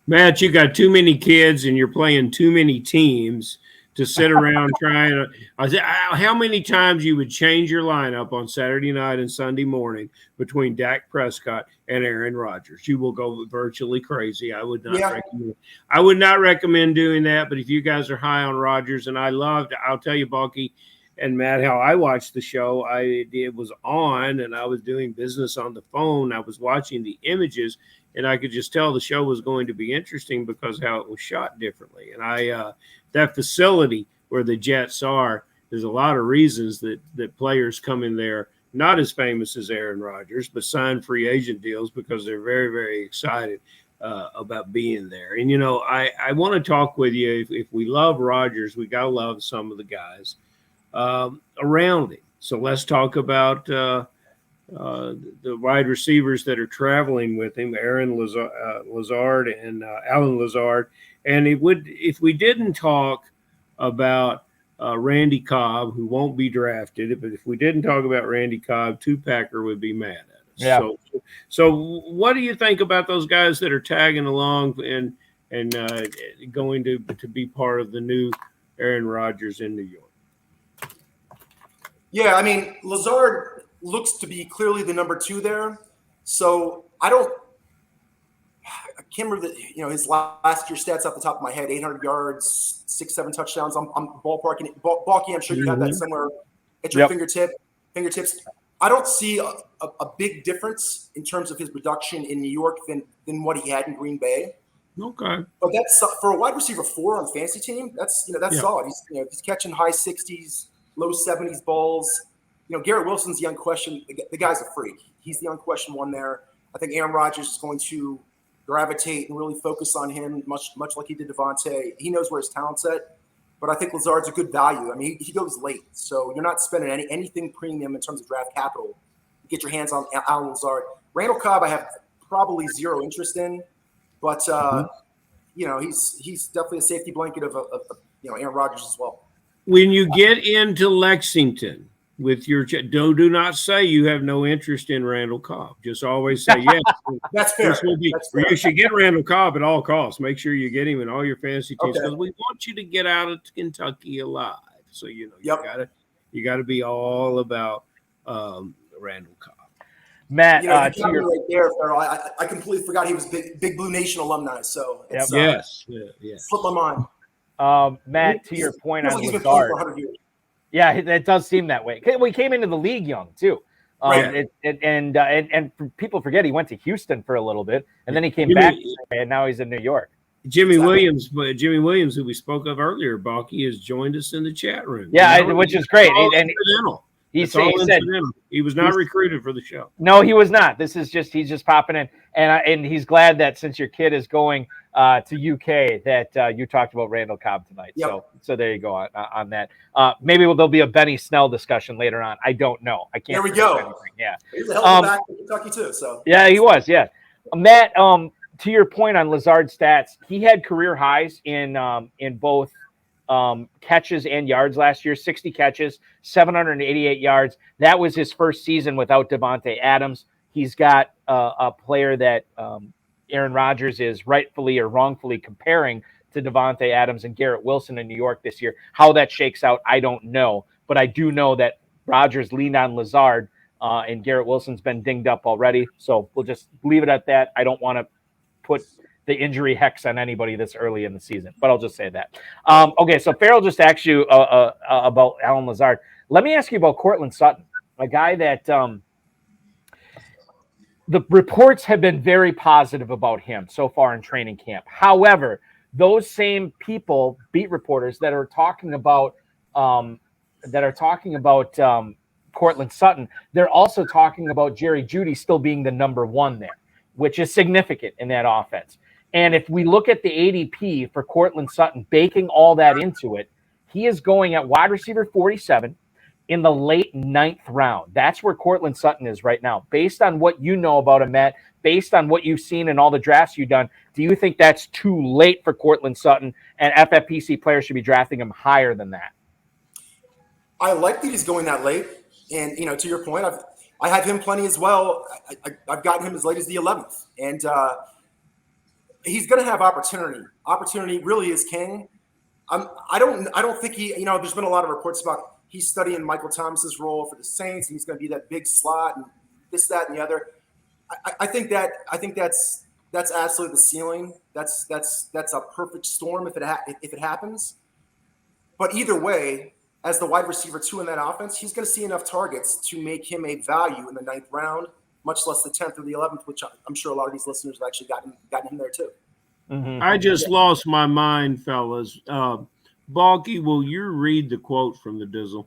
D: Matt, you got too many kids and you're playing too many teams to sit around trying to. How many times you would change your lineup on Saturday night and Sunday morning between Dak Prescott and Aaron Rodgers? You will go virtually crazy. I would not recommend doing that. But if you guys are high on Rodgers, and I'll tell you, Balky and Matt, how I watched the show. It was on, and I was doing business on the phone. I was watching the images. And I could just tell the show was going to be interesting because how it was shot differently. And that facility where the Jets are, there's a lot of reasons that players come in there, not as famous as Aaron Rodgers, but sign free agent deals because they're very, very excited about being there. And, I want to talk with you. If we love Rodgers, we got to love some of the guys around him. So let's talk about the wide receivers that are traveling with him, Aaron Lazard and Alan Lazard. And if we didn't talk about Randy Cobb, who won't be drafted, but if we didn't talk about Randy Cobb, Two-Packer would be mad at us.
A: Yeah.
D: So what do you think about those guys that are tagging along and going to be part of the new Aaron Rodgers in New York?
E: Yeah, I mean, Lazard looks to be clearly the number 2 there. So I can't remember his last year stats off the top of my head, 800 yards, 6-7 touchdowns. I'm ballparking it. Balky, I'm sure you have that somewhere at your fingertips. I don't see a big difference in terms of his production in New York than what he had in Green Bay.
D: Okay.
E: But that's for a wide receiver 4 on fantasy team. That's solid. He's catching high 60s, low 70s balls. Garrett Wilson's the unquestioned. The guy's a freak. He's the unquestioned one there. I think Aaron Rodgers is going to gravitate and really focus on him, much like he did Devontae. He knows where his talent's at, but I think Lazard's a good value. I mean, he goes late, so you're not spending anything premium in terms of draft capital to get your hands on Alan Lazard. Randall Cobb, I have probably zero interest in, but he's definitely a safety blanket of Aaron Rodgers as well.
D: When you get into Lexington with your do not say you have no interest in Randall Cobb. Just always say yes.
E: That's fair.
D: That's fair. You should get Randall Cobb at all costs. Make sure you get him in all your fantasy teams because we want you to get out of Kentucky alive. So you got to be all about Randall Cobb.
A: Matt,
E: right there, Farrell. I completely forgot he was Big Blue Nation alumni. So it's,
D: yes,
E: slipped my mind.
A: Matt, to your point on
E: he's been
A: Lazard.
E: for 100 years.
A: Yeah, it does seem that way. We came into the league young too, and people forget he went to Houston for a little bit, and then he came back, and now he's in New York.
D: Jimmy Williams, who we spoke of earlier, Balky, has joined us in the chat room.
A: Yeah, which is great. And he said
D: he was not recruited for the show.
A: No, he was not. He's just popping in, and he's glad that since your kid is going to UK that you talked about Randall Cobb tonight. Yep. So there you go on that. Maybe there'll be a Benny Snell discussion later on. I don't know. I can't.
E: There we go.
A: Anything. Yeah,
E: he's a hell of a back in Kentucky too. So
A: yeah, he was. Yeah, Matt. To your point on Lazard's stats, he had career highs in both catches and yards last year. 60 catches, 788 yards. That was his first season without Devontae Adams. He's got a player that Aaron Rodgers is rightfully or wrongfully comparing to Devontae Adams and Garrett Wilson in New York this year. How that shakes out, I don't know. But I do know that Rodgers leaned on Lazard, and Garrett Wilson's been dinged up already. So we'll just leave it at that. I don't want to put the injury hex on anybody this early in the season, but I'll just say that. Okay, so Farrell just asked you about Alan Lazard. Let me ask you about Cortland Sutton, a guy that the reports have been very positive about him so far in training camp. However, those same people, beat reporters that are talking about Cortland Sutton, they're also talking about Jerry Jeudy still being the number 1 there, which is significant in that offense. And if we look at the ADP for Cortland Sutton, baking all that into it, he is going at wide receiver 47, in the late 9th round. That's where Courtland Sutton is right now. Based on what you know about him, Matt, based on what you've seen in all the drafts you've done, do you think that's too late for Courtland Sutton and FFPC players should be drafting him higher than that?
E: I like that he's going that late. And, to your point, I have him plenty as well. I've gotten him as late as the 11th. And he's going to have opportunity. Opportunity really is king. I don't think he, there's been a lot of reports about he's studying Michael Thomas's role for the Saints, and he's going to be that big slot and this, that, and the other. I think that's absolutely the ceiling. That's a perfect storm if it happens. But either way, as the wide receiver 2 in that offense, he's going to see enough targets to make him a value in the 9th round, much less the 10th or the 11th, which I'm sure a lot of these listeners have actually gotten him there too.
A: Mm-hmm.
D: I just lost my mind, fellas. Balky, will you read the quote from the Dizzle?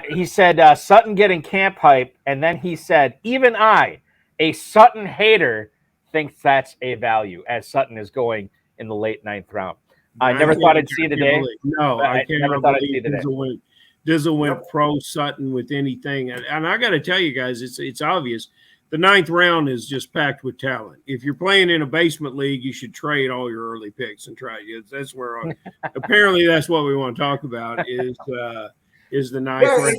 A: He said, Sutton getting camp hype, and then he said, even I, a Sutton hater, thinks that's a value, as Sutton is going in the late 9th round. I never thought I'd see it today.
D: I
A: never thought I'd see it today.
D: Dizzle went pro Sutton with anything. And I got to tell you guys, it's obvious. The 9th round is just packed with talent. If you're playing in a basement league, you should trade all your early picks and try. That's where apparently that's what we want to talk about is the 9th round.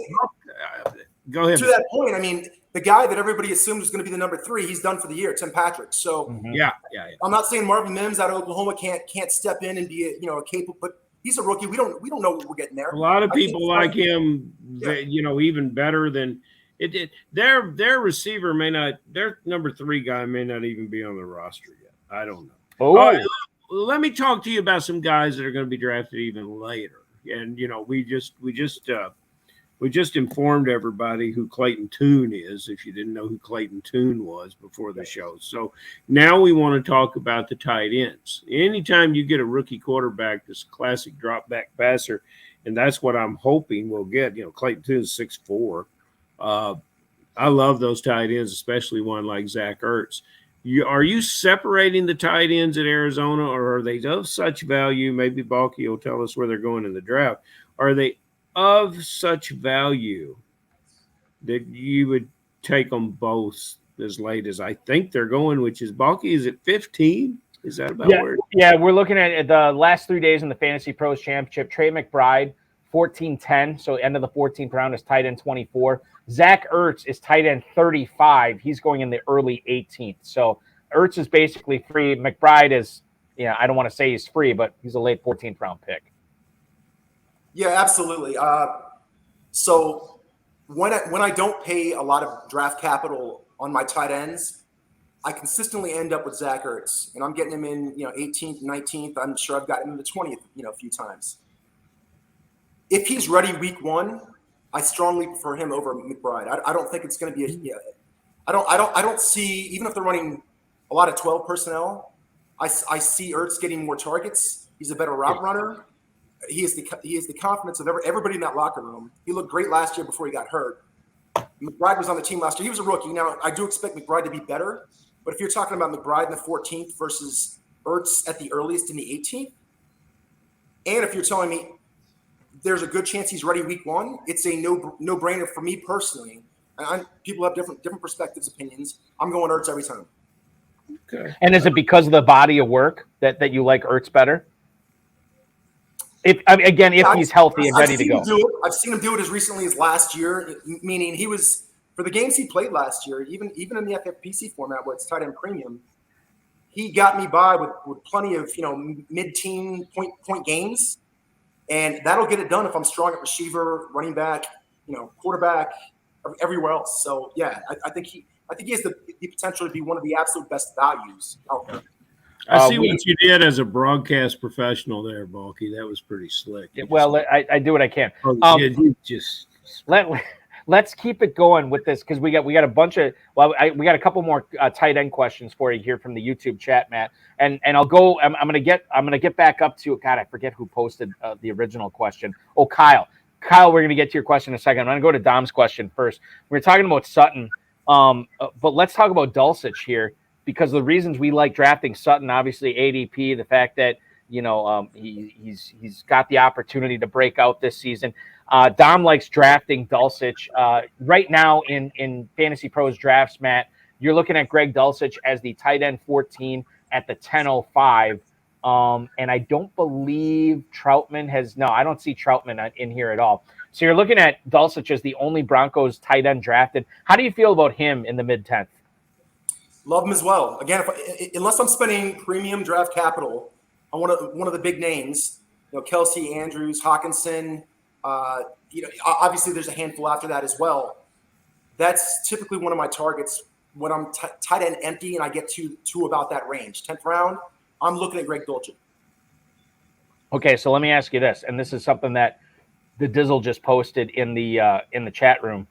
D: Go ahead.
E: To that point, I mean, the guy that everybody assumed was going to be the number 3, he's done for the year, Tim Patrick. So
D: yeah.
E: I'm not saying Marvin Mims out of Oklahoma can't step in and be a capable, but he's a rookie. We don't know what we're getting there.
D: A lot of people like him, even better than it. Their receiver their number 3 guy may not even be on the roster yet. I don't know.
A: Oh,
D: let me talk to you about some guys that are going to be drafted even later. And we just informed everybody who Clayton Tune is, if you didn't know who Clayton Tune was before the show. So now we want to talk about the tight ends. Anytime you get a rookie quarterback, this classic drop back passer, and that's what I'm hoping we'll get. Clayton Tune is 6'4". I love those tight ends, especially one like Zach Ertz. Are you separating the tight ends at Arizona, or are they of such value? Maybe Balky will tell us where they're going in the draft. Are they of such value that you would take them both as late as I think they're going, which is Balky? Is it 15? Is that about where?
A: Yeah, we're looking at the last 3 days in the Fantasy Pros Championship. Trey McBride, 14-10, so end of the 14th round is tight end 24. Zach Ertz is tight end 35. He's going in the early 18th. So Ertz is basically free. McBride is, I don't want to say he's free, but he's a late 14th round pick.
E: Yeah, absolutely. So when I don't pay a lot of draft capital on my tight ends, I consistently end up with Zach Ertz, and I'm getting him in 18th, 19th. I'm sure I've gotten him in the 20th a few times. If he's ready week 1, I strongly prefer him over McBride. I don't think it's going to be I don't see, even if they're running a lot of 12 personnel, I see Ertz getting more targets. He's a better route runner. He is the confidence of everybody in that locker room. He looked great last year before he got hurt. McBride was on the team last year. He was a rookie. Now, I do expect McBride to be better, but if you're talking about McBride in the 14th versus Ertz at the earliest in the 18th, and if you're telling me there's a good chance he's ready week 1, it's a no-brainer for me personally. And people have different perspectives, opinions. I'm going Ertz every time.
D: Okay.
A: And is it because of the body of work that you like Ertz better? If he's healthy and ready to go.
E: I've seen him do it as recently as last year, meaning he was, for the games he played last year, even in the FFPC format where it's tight end premium, he got me by with plenty of mid-teen point games, and that'll get it done if I'm strong at receiver, running back, quarterback, everywhere else. So yeah, I think he has the potential to be one of the absolute best values out there.
D: I see what you did as a broadcast professional there, Balky. That was pretty slick.
A: I do what I can. Let's keep it going with this because we got a bunch of we got a couple more tight end questions for you here from the YouTube chat, Matt. And I'll go. I'm gonna get back up to I forget who posted the original question. Oh, Kyle, we're gonna get to your question in a second. I'm gonna go to Dom's question first. We're talking about Sutton, but let's talk about Dulcich here. Because of the reasons we like drafting Sutton, obviously ADP, the fact that he's got the opportunity to break out this season. Dom likes drafting Dulcich. Right now in Fantasy Pros drafts, Matt, you're looking at Greg Dulcich as the tight end 14 at the 10:05. And I don't believe Troutman I don't see Troutman in here at all. So you're looking at Dulcich as the only Broncos tight end drafted. How do you feel about him in the mid-10th?
E: Love him as well. Again, unless I'm spending premium draft capital on one of the big names, Kelsey, Andrews, Hawkinson, obviously there's a handful after that as well. That's typically one of my targets when I'm tight end empty and I get to about that range. 10th round, I'm looking at Greg Dulcich.
A: Okay, so let me ask you this, and this is something that the Dizzle just posted in the chat room.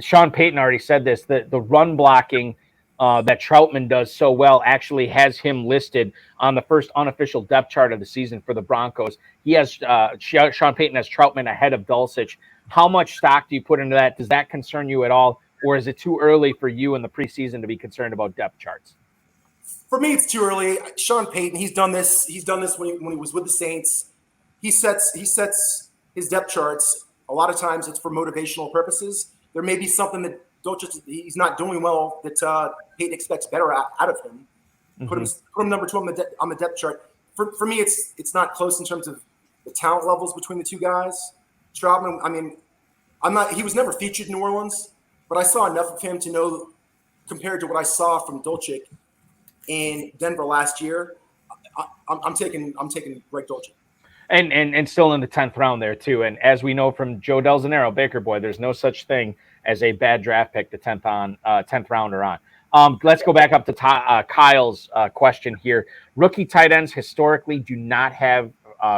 A: Sean Payton already said this, that the run blocking that Troutman does so well actually has him listed on the first unofficial depth chart of the season for the Broncos. He has Sean Payton has Troutman ahead of Dulcich. How much stock do you put into that? Does that concern you at all, or is it too early for you in the preseason to be concerned about depth charts?
E: For me, it's too early. Sean Payton, he's done this when he was with the Saints. He sets his depth charts. A lot of times it's for motivational purposes. There may be something that he's not doing well that Payton expects better out of him. Mm-hmm. Put him number 2 on the depth chart. For me, it's not close in terms of the talent levels between the two guys. Troutman, I mean, he was never featured in New Orleans, but I saw enough of him to know, compared to what I saw from Dulcich in Denver last year, I'm taking Greg Dulcich.
A: And still in the 10th round there too. And as we know from Joe Del Zanero, Baker Boy, there's no such thing as a bad draft pick, the 10th rounder on. Let's go back up to Kyle's question here. Rookie tight ends historically do not have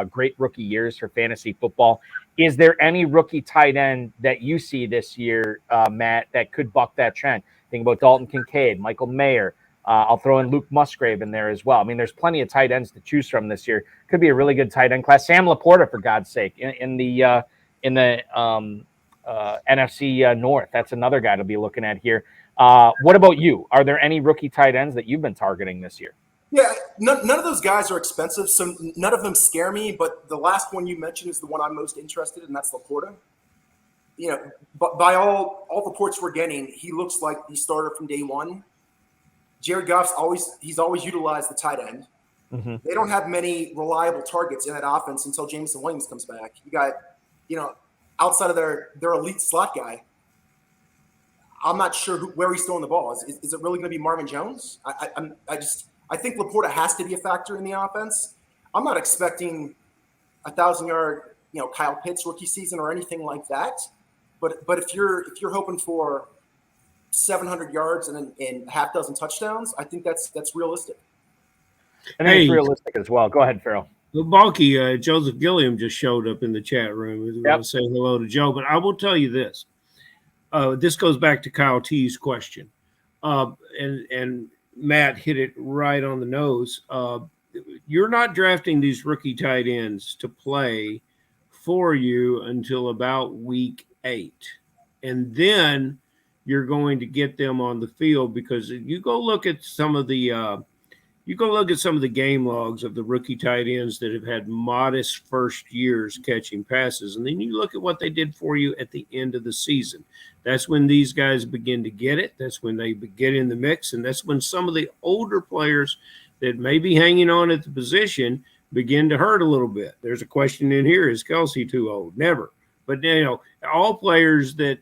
A: great rookie years for fantasy football. Is there any rookie tight end that you see this year, Matt, that could buck that trend? Think about Dalton Kincaid, Michael Mayer. I'll throw in Luke Musgrave in there as well. I mean, there's plenty of tight ends to choose from this year. Could be a really good tight end class. Sam Laporta, for God's sake, in the NFC North. That's another guy to be looking at here. What about you? Are there any rookie tight ends that you've been targeting this year?
E: Yeah, none of those guys are expensive, so none of them scare me. But the last one you mentioned is the one I'm most interested in, and that's Laporta. But by all reports we're getting, he looks like the starter from day one. Jared Goff's always utilized the tight end. Mm-hmm. They don't have many reliable targets in that offense until Jameson Williams comes back. You got, outside of their elite slot guy, I'm not sure where he's throwing the ball. Is it really going to be Marvin Jones? I think Laporta has to be a factor in the offense. I'm not expecting 1,000-yard, Kyle Pitts rookie season or anything like that. But if you're hoping for 700 yards and half dozen touchdowns, I think that's realistic.
A: I think it's realistic as well. Go ahead, Farrell.
D: Balky, Joseph Gilliam just showed up in the chat room. I want to say hello to Joe, but I will tell you this. This goes back to Kyle T's question. And Matt hit it right on the nose. You're not drafting these rookie tight ends to play for you until about week 8. And then you're going to get them on the field, because you go look at some of the game logs of the rookie tight ends that have had modest first years catching passes, and then you look at what they did for you at the end of the season. That's when these guys begin to get it. That's when they get in the mix, and that's when some of the older players that may be hanging on at the position begin to hurt a little bit. There's a question in here: is Kelsey too old? Never. But all players that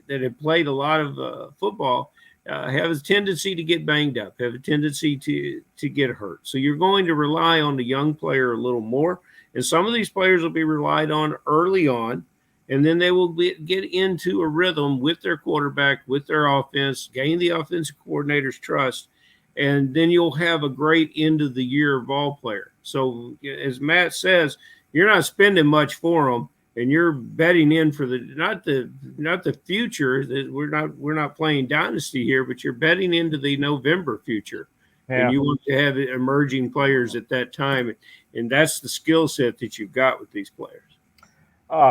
D: have played a lot of football have a tendency to get banged up, have a tendency to get hurt. So you're going to rely on the young player a little more. And some of these players will be relied on early on, and then they will get into a rhythm with their quarterback, with their offense, gain the offensive coordinator's trust, and then you'll have a great end-of-the-year ball player. So as Matt says, you're not spending much for them. And you're betting in for not the future. We're not playing dynasty here, but you're betting into the November future. Yeah. And you want to have emerging players at that time, and that's the skill set that you've got with these players.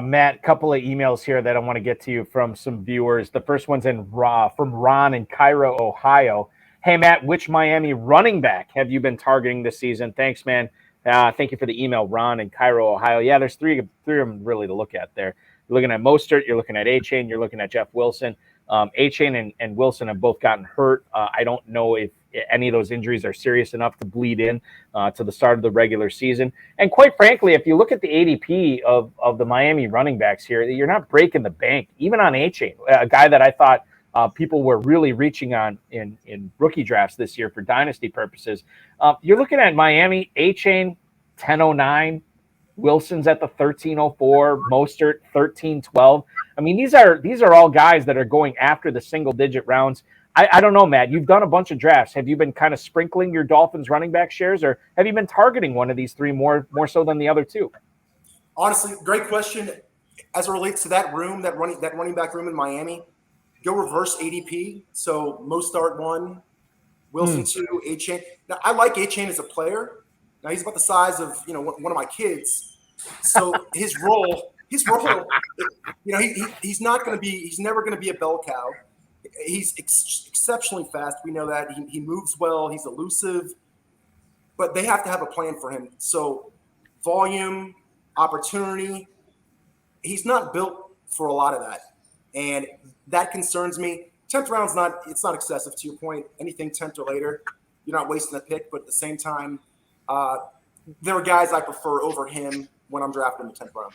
A: Matt, a couple of emails here that I want to get to you from some viewers. The first one's from Ron in Cairo, Ohio. Hey, Matt, which Miami running back have you been targeting this season? Thanks, man. Thank you for the email, Ron in Cairo, Ohio. Yeah, there's three of them really to look at there. You're looking at Mostert, you're looking at A-Chain, you're looking at Jeff Wilson. A-Chain and Wilson have both gotten hurt. I don't know if any of those injuries are serious enough to bleed in to the start of the regular season. And quite frankly, if you look at the ADP of the Miami running backs here, you're not breaking the bank, even on A-Chain, a guy that I thought people were really reaching on in rookie drafts this year for dynasty purposes. You're looking at Miami, A-Chain, 1009, Wilson's at the 1304, Mostert 1312. I mean, these are all guys that are going after the single-digit rounds. I don't know, Matt. You've done a bunch of drafts. Have you been kind of sprinkling your Dolphins running back shares, or have you been targeting one of these three more so than the other two?
E: Honestly, great question. As it relates to that room, that running back room in Miami, go reverse ADP. So Mostert 1, Wilson 2, A-Chain. Now, I like A-Chain as a player. Now he's about the size of one of my kids. So his role, he's never going to be a bell cow. He's exceptionally fast. We know that he moves well. He's elusive, but they have to have a plan for him. So volume, opportunity, he's not built for a lot of that. And that concerns me. 10th round's not excessive to your point. Anything 10th or later, you're not wasting a pick, but at the same time, there are guys I prefer over him when I'm drafting the 10th round.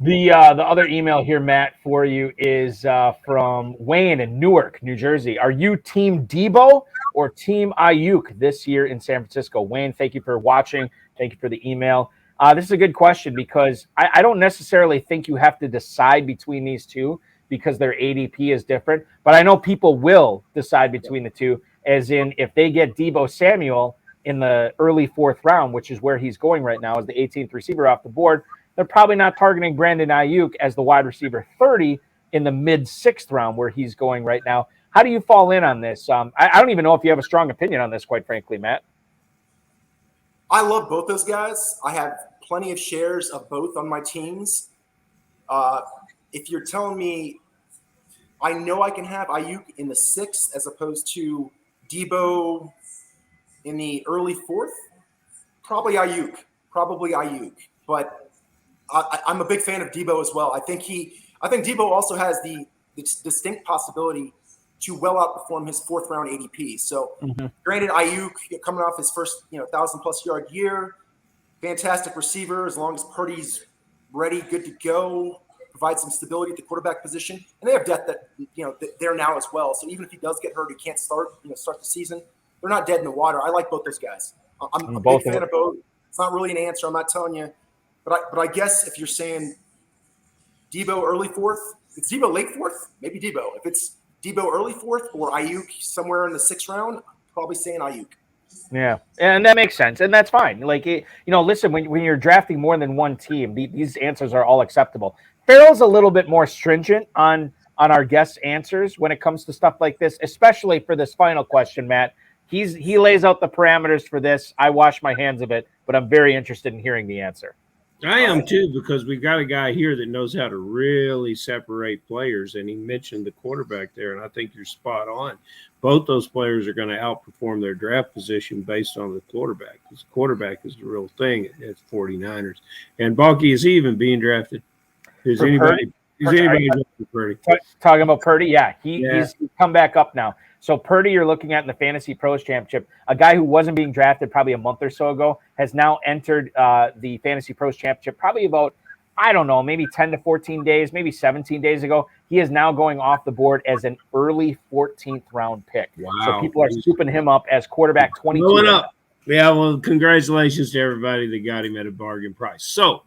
A: The other email here, Matt, for you is from Wayne in Newark, New Jersey. Are you Team Debo or Team Ayuk this year in San Francisco? Wayne, thank you for watching. Thank you for the email. This is a good question because I don't necessarily think you have to decide between these two because their ADP is different. But I know people will decide between the two, as in if they get Debo Samuel in the early 4th round, which is where he's going right now as the 18th receiver off the board, they're probably not targeting Brandon Ayuk as the wide receiver 30 in the mid 6th round where he's going right now. How do you fall in on this? I don't even know if you have a strong opinion on this, quite frankly, Matt.
E: I love both those guys. I have plenty of shares of both on my teams. If you're telling me I know I can have Ayuk in the 6th as opposed to Debo in the early 4th, probably Ayuk. But I'm a big fan of Debo as well. I think Debo also has the distinct possibility to well outperform his 4th round ADP. So, Granted, Ayuk coming off his first 1,000+ yard year, fantastic receiver as long as Purdy's ready, good to go, provide some stability at the quarterback position, and they have depth that there now as well. So even if he does get hurt, he can't start the season. They're not dead in the water. I like both those guys. I'm a big fan of both. It's not really an answer. I'm not telling you. But I guess if you're saying Debo early 4th, it's Debo late 4th, maybe Debo. If it's Debo early 4th or Ayuk somewhere in the 6th round, probably saying Ayuk.
A: Yeah, and that makes sense, and that's fine. Like, listen, when you're drafting more than one team, these answers are all acceptable. Farrell's a little bit more stringent on our guests' answers when it comes to stuff like this, especially for this final question, Matt. He lays out the parameters for this. I wash my hands of it, but I'm very interested in hearing the answer.
D: I am too, because we've got a guy here that knows how to really separate players, and he mentioned the quarterback there, and I think you're spot on. Both those players are going to outperform their draft position based on the quarterback, because quarterback is the real thing at 49ers. And Balky, is he even being drafted? Is anybody drafted Purdy?
A: Talking about Purdy? Yeah, he's come back up now. So Purdy, you're looking at in the Fantasy Pros Championship, a guy who wasn't being drafted probably a month or so ago has now entered the Fantasy Pros Championship probably about, I don't know, maybe 10 to 14 days, maybe 17 days ago. He is now going off the board as an early 14th round pick.
D: Wow.
A: So people are scooping him up as quarterback 22.
D: Going up. Yeah, well, congratulations to everybody that got him at a bargain price. So,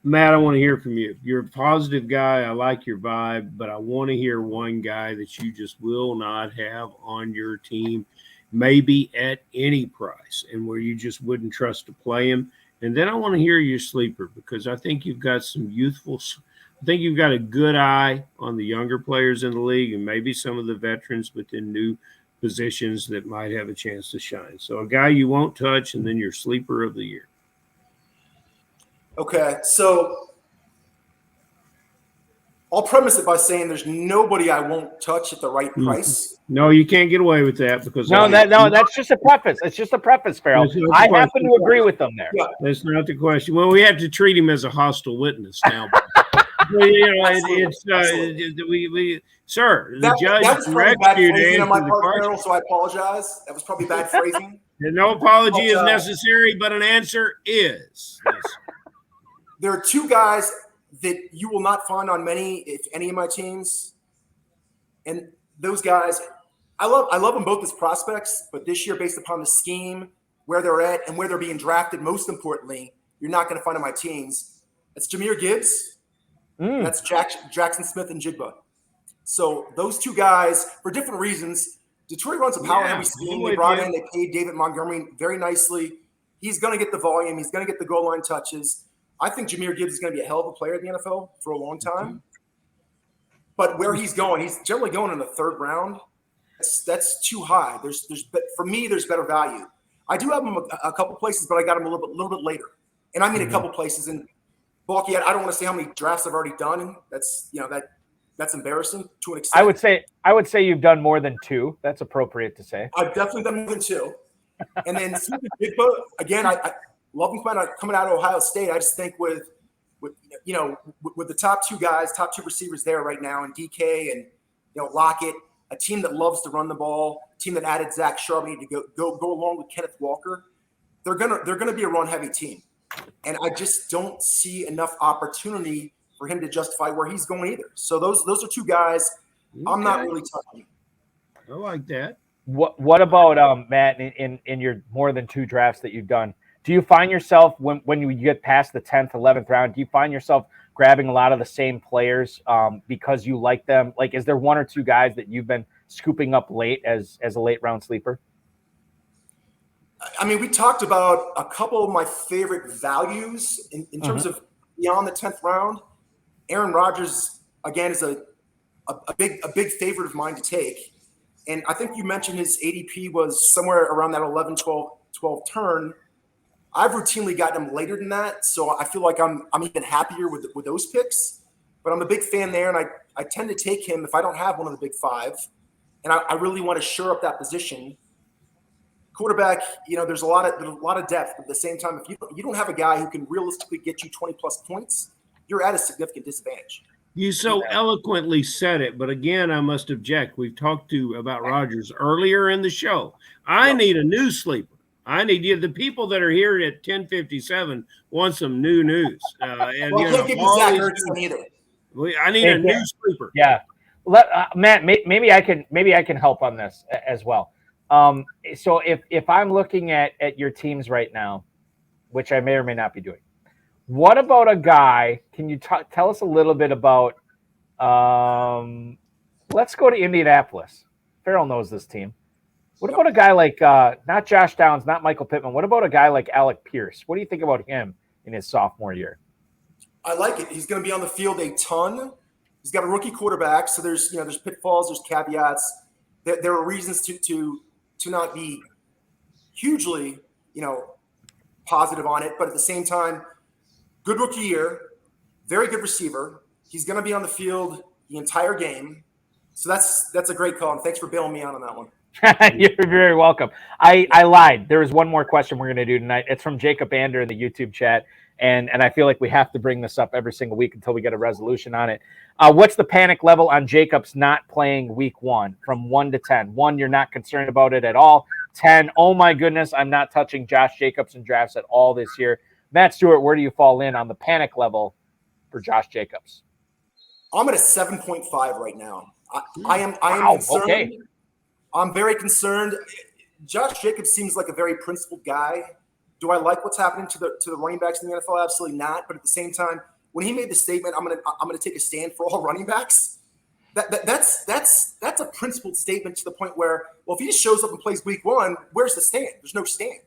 D: Matt, I want to hear from you. You're a positive guy. I like your vibe, but I want to hear one guy that you just will not have on your team, maybe at any price, and where you just wouldn't trust to play him. And then I want to hear your sleeper, because I think you've got some I think you've got a good eye on the younger players in the league and maybe some of the veterans within new positions that might have a chance to shine. So a guy you won't touch, and then your sleeper of the year.
E: I'll premise it by saying there's nobody I won't touch at the right price.
D: No, you can't get away with that because
A: that's just a preface. It's just a preface, Farrell.
D: That's not the
A: I
D: question.
A: happen to agree with them there.
E: Yeah.
D: that's not the question. Well, we have to treat him as a hostile witness now. Well, sir, the
E: That
D: judge
E: was probably
D: directs
E: bad
D: you to
E: phrasing on my
D: answer the
E: part,
D: question.
E: Farrell, so I apologize. That was probably bad phrasing.
D: No apology is
E: But,
D: necessary, but an answer is. Yes.
E: There are two guys that you will not find on many, if any of my teams. And those guys, I love them both as prospects, but this year, based upon the scheme, where they're at, and where they're being drafted, most importantly, you're not going to find on my teams. It's Jahmyr Gibbs. That's Jackson Smith and Jigba. So those two guys, for different reasons, Detroit runs a power-heavy scheme. They brought in, they paid David Montgomery very nicely. He's going to get the volume. He's going to get the goal line touches. I think Jahmyr Gibbs is going to be a hell of a player in the NFL for a long time. But where he's going, he's generally going in the third round. That's too high. For me, there's better value. I do have him a couple places, but I got him a little bit later. And I mean a couple places. And Bulky, I don't want to say how many drafts I've already done. That's that's embarrassing to an extent.
A: I would say you've done more than 2. That's appropriate to say.
E: I've definitely done more than 2. And then Jigba, again, I love him coming out of Ohio State. I just think with the top 2 guys, top 2 receivers there right now, and DK and Lockett, a team that loves to run the ball, a team that added Zach Charbonnet to go along with Kenneth Walker, they're gonna be a run heavy team, and I just don't see enough opportunity for him to justify where he's going either. So those are 2 guys I'm not really touching.
D: I like that.
A: What about Matt in your more than 2 drafts that you've done? Do you find yourself when you get past the 10th, 11th round, do you find yourself grabbing a lot of the same players because you like them? Like, is there 1 or 2 guys that you've been scooping up late as a late round sleeper?
E: I mean, we talked about a couple of my favorite values in terms of beyond the 10th round. Aaron Rodgers, again, is a big favorite of mine to take. And I think you mentioned his ADP was somewhere around that 11, 12 turn. I've routinely gotten him later than that, so I feel like I'm even happier with those picks. But I'm a big fan there, and I tend to take him if I don't have one of the big 5, and I really want to shore up that position. Quarterback, there's a lot of depth, but at the same time, if you don't have a guy who can realistically get you 20 plus points, you're at a significant disadvantage.
D: You so eloquently said it, but again, I must object. We've talked about Rodgers earlier in the show. I need a new sleeper. I need you. The people that are here at 10:57 want some new news. And
E: I can't give you Zach Ertz either.
D: I need a new sleeper.
A: Yeah, Matt. Maybe I can help on this as well. So if I'm looking at your teams right now, which I may or may not be doing, what about a guy? Can you tell us a little bit about? Let's go to Indianapolis. Farrell knows this team. What about a guy like not Josh Downs, not Michael Pittman? What about a guy like Alec Pierce? What do you think about him in his sophomore year?
E: I like it. He's going to be on the field a ton. He's got a rookie quarterback, so there's pitfalls, there's caveats. There are reasons to not be hugely positive on it, but at the same time, good rookie year, very good receiver. He's going to be on the field the entire game, so that's a great call. And thanks for bailing me out on that one.
A: You're very welcome. I lied. There is one more question we're going to do tonight. It's from Jacob Ander in the YouTube chat, and I feel like we have to bring this up every single week until we get a resolution on it. What's the panic level on Jacobs not playing week 1 from 1 to 10? 1, you're not concerned about it at all. 10, oh my goodness, I'm not touching Josh Jacobs in drafts at all this year. Matt Stewart, where do you fall in on the panic level for Josh Jacobs?
E: I'm at a 7.5 right now. I am concerned.
A: Okay.
E: I'm very concerned. Josh Jacobs seems like a very principled guy. Do I like what's happening to the running backs in the NFL? Absolutely not. But at the same time, when he made the statement, I'm gonna take a stand for all running backs. That's a principled statement to the point where, well, if he just shows up and plays week 1, where's the stand? There's no stand.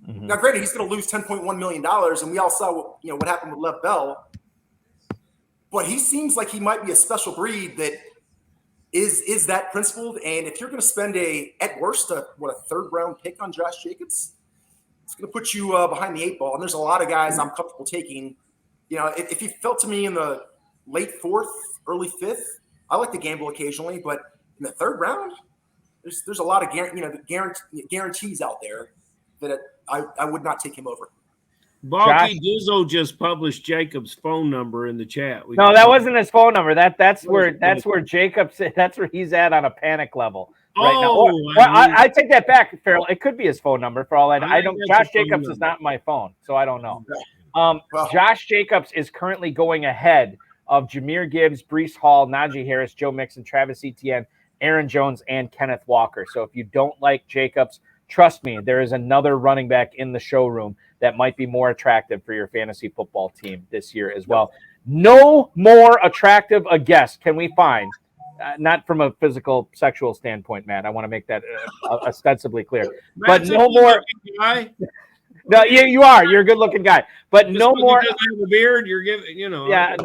E: Mm-hmm. Now, granted, he's going to lose $10.1 million, and we all saw what happened with Lev Bell. But he seems like he might be a special breed that is that principled. And if you're going to spend at worst a 3rd round pick on Josh Jacobs, it's going to put you behind the 8 ball. And there's a lot of guys I'm comfortable taking. If he fell to me in the late fourth, early fifth. I like to gamble occasionally, but in the third round, there's a lot of guarantees out there that I would not take him over.
D: Balky Dizzle just published Jacob's phone number in the chat.
A: No, that wasn't his phone number. That's where Jacob's. That's where he's at on a panic level right now. I take that back, Farrell. It could be his phone number for all I don't. Josh Jacobs is not my phone, so I don't know. Josh Jacobs is currently going ahead of Jahmyr Gibbs, Breece Hall, Najee Harris, Joe Mixon, Travis Etienne, Aaron Jones, and Kenneth Walker. So if you don't like Jacobs, trust me, there is another running back in the showroom that might be more attractive for your fantasy football team this year as well. No more attractive a guest can we find, not from a physical, sexual standpoint, Matt. I want to make that ostensibly clear. But no more. No, you are. You're a good-looking guy. But just no more.
D: Because I have a beard, you're giving,
A: Yeah,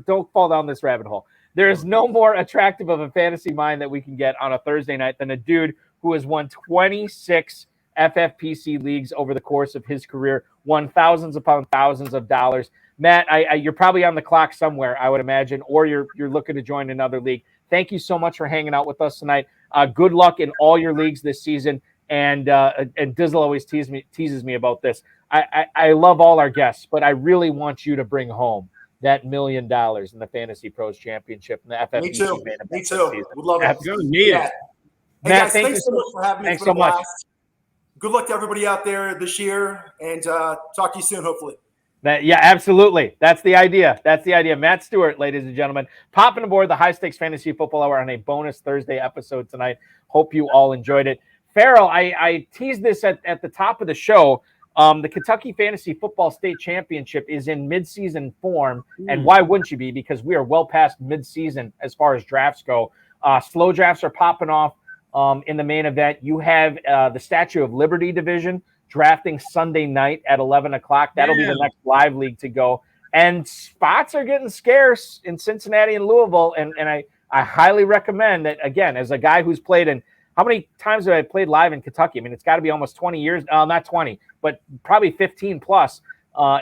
A: don't fall down this rabbit hole. There is no more attractive of a fantasy mind that we can get on a Thursday night than a dude who has won 26 FFPC leagues over the course of his career, won thousands upon thousands of dollars. Matt, you're probably on the clock somewhere, I would imagine, or you're looking to join another league. Thank you so much for hanging out with us tonight. Good luck in all your leagues this season. And Dizzle always teases me about this. I love all our guests, but I really want you to bring home that $1 million in the Fantasy Pros Championship and the FFPC.
E: Me too. Would love it.
A: Yeah.
E: Hey
A: Matt,
E: guys, thanks so much for having me.
A: Thanks so much.
E: Good luck to everybody out there this year, and talk to you soon, hopefully.
A: Yeah, absolutely. That's the idea. Matt Stewart, ladies and gentlemen, popping aboard the High Stakes Fantasy Football Hour on a bonus Thursday episode tonight. Hope you all enjoyed it. Farrell, I teased this at the top of the show. The Kentucky Fantasy Football State Championship is in midseason form, and why wouldn't you be? Because we are well past midseason as far as drafts go. Slow drafts are popping off in the main event. You have the Statue of Liberty division drafting Sunday night at 11 o'clock. That'll be the next live league to go. And spots are getting scarce in Cincinnati and Louisville, and I highly recommend that, again, as a guy who's played in – how many times have I played live in Kentucky? I mean, it's got to be almost 20 years. Not 20, but probably 15 plus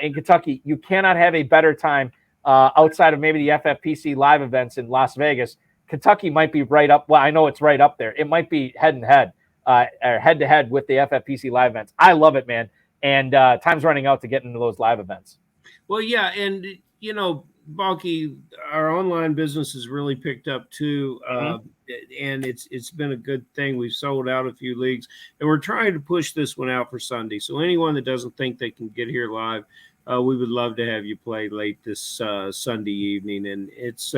A: in Kentucky. You cannot have a better time outside of maybe the FFPC live events in Las Vegas. Kentucky might be right up. Well, I know it's right up there. It might be head-to-head with the FFPC live events. I love it, man. And time's running out to get into those live events.
D: Well, yeah, and, Balky, our online business has really picked up too, and it's been a good thing. We've sold out a few leagues, and we're trying to push this one out for Sunday. So anyone that doesn't think they can get here live, we would love to have you play late this Sunday evening. And it's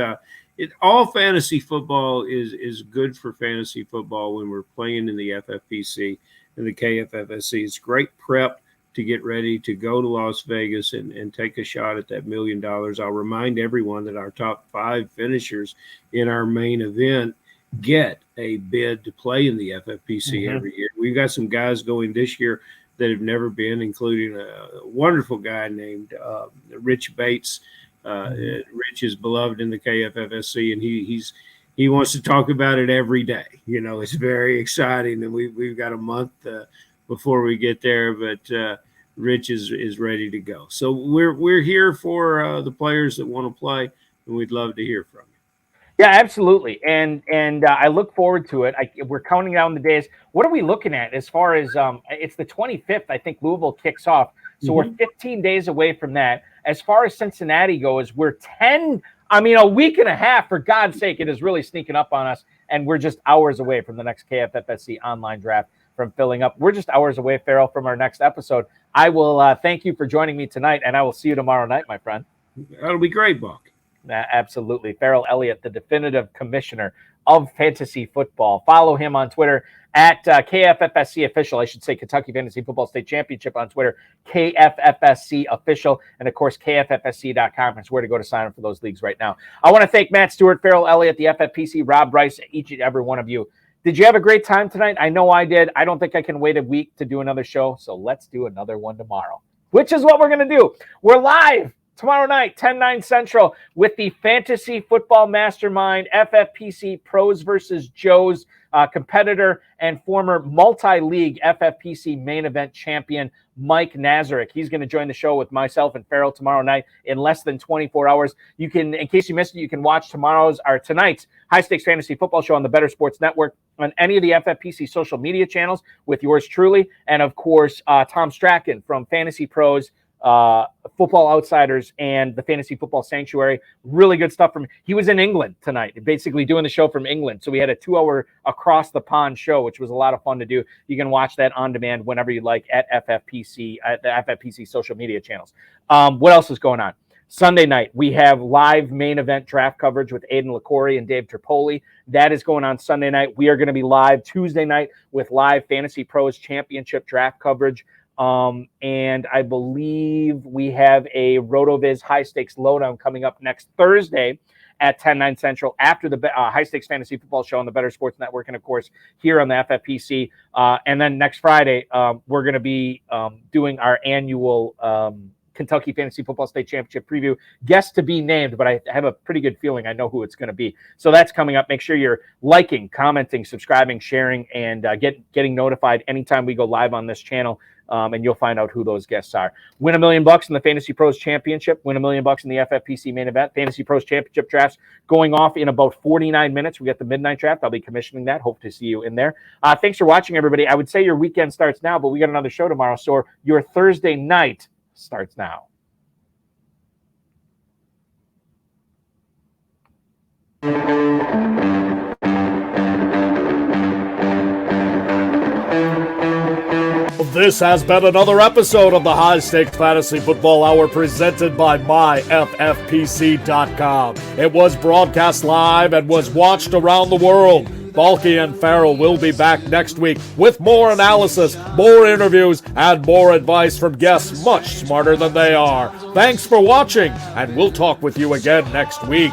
D: all fantasy football is good for fantasy football when we're playing in the FFPC and the KFFSC. It's great prep to get ready to go to Las Vegas and take a shot at that $1 million. I'll remind everyone that our top 5 finishers in our main event get a bid to play in the FFPC every year. We've got some guys going this year that have never been, including a wonderful guy named Rich Bates. Rich is beloved in the KFFSC, and he wants to talk about it every day. It's very exciting, and we've got a month before we get there, but Rich is ready to go. So we're here for the players that want to play, and we'd love to hear from you.
A: Yeah, absolutely, and I look forward to it. We're counting down the days. What are we looking at as far as it's the 25th? I think Louisville kicks off, so we're 15 days away from that. As far as Cincinnati goes, we're a week and a half. For God's sake, it is really sneaking up on us, and we're just hours away from the next KFFSC online draft from filling up. We're just hours away, Farrell, from our next episode. I will thank you for joining me tonight, and I will see you tomorrow night, my friend.
D: That'll be great, Buck.
A: Absolutely. Farrell Elliott, the definitive commissioner of fantasy football. Follow him on Twitter at KFFSC Official. I should say Kentucky Fantasy Football State Championship on Twitter, KFFSC Official, and, of course, KFFSC.com is where to go to sign up for those leagues right now. I want to thank Matt Stewart, Farrell Elliott, the FFPC, Rob Bryce, each and every one of you. Did you have a great time tonight? I know I did. I don't think I can wait a week to do another show, so let's do another one tomorrow, which is what we're going to do. We're live tomorrow night, 10/9 Central, with the Fantasy Football Mastermind, FFPC Pros versus Joes, competitor and former multi-league FFPC main event champion, Mike Nazarick. He's going to join the show with myself and Farrell tomorrow night in less than 24 hours. You can, in case you missed it, you can watch tonight's High Stakes Fantasy Football Show on the Better Sports Network on any of the FFPC social media channels with yours truly. And of course, Tom Strachan from Fantasy Pros, Football Outsiders, and the Fantasy Football Sanctuary. Really good stuff from. He was in England tonight, basically doing the show from England. So we had a 2-hour across the pond show, which was a lot of fun to do. You can watch that on demand whenever you like at FFPC, at the FFPC social media channels. What else is going on? Sunday night, we have live main event draft coverage with Aiden LaCorey and Dave Tripoli. That is going on Sunday night. We are going to be live Tuesday night with live Fantasy Pros Championship draft coverage. And I believe we have a RotoViz High Stakes Lowdown coming up next Thursday at 10/9 Central after the High Stakes Fantasy Football Show on the Better Sports Network, and of course here on the FFPC. And then next Friday, we're going to be doing our annual Kentucky Fantasy Football State Championship preview. Guest to be named, but I have a pretty good feeling I know who it's going to be. So that's coming up. Make sure you're liking, commenting, subscribing, sharing, and getting notified anytime we go live on this channel. And you'll find out who those guests are. Win $1 million in the Fantasy Pros Championship. Win $1 million in the FFPC main event. Fantasy Pros Championship drafts going off in about 49 minutes. We got the midnight draft. I'll be commissioning that. Hope to see you in there. Thanks for watching, everybody. I would say your weekend starts now, but we got another show tomorrow. So your Thursday night starts now.
C: This has been another episode of the High Stakes Fantasy Football Hour presented by MyFFPC.com. It was broadcast live and was watched around the world. Balky and Farrell will be back next week with more analysis, more interviews, and more advice from guests much smarter than they are. Thanks for watching, and we'll talk with you again next week.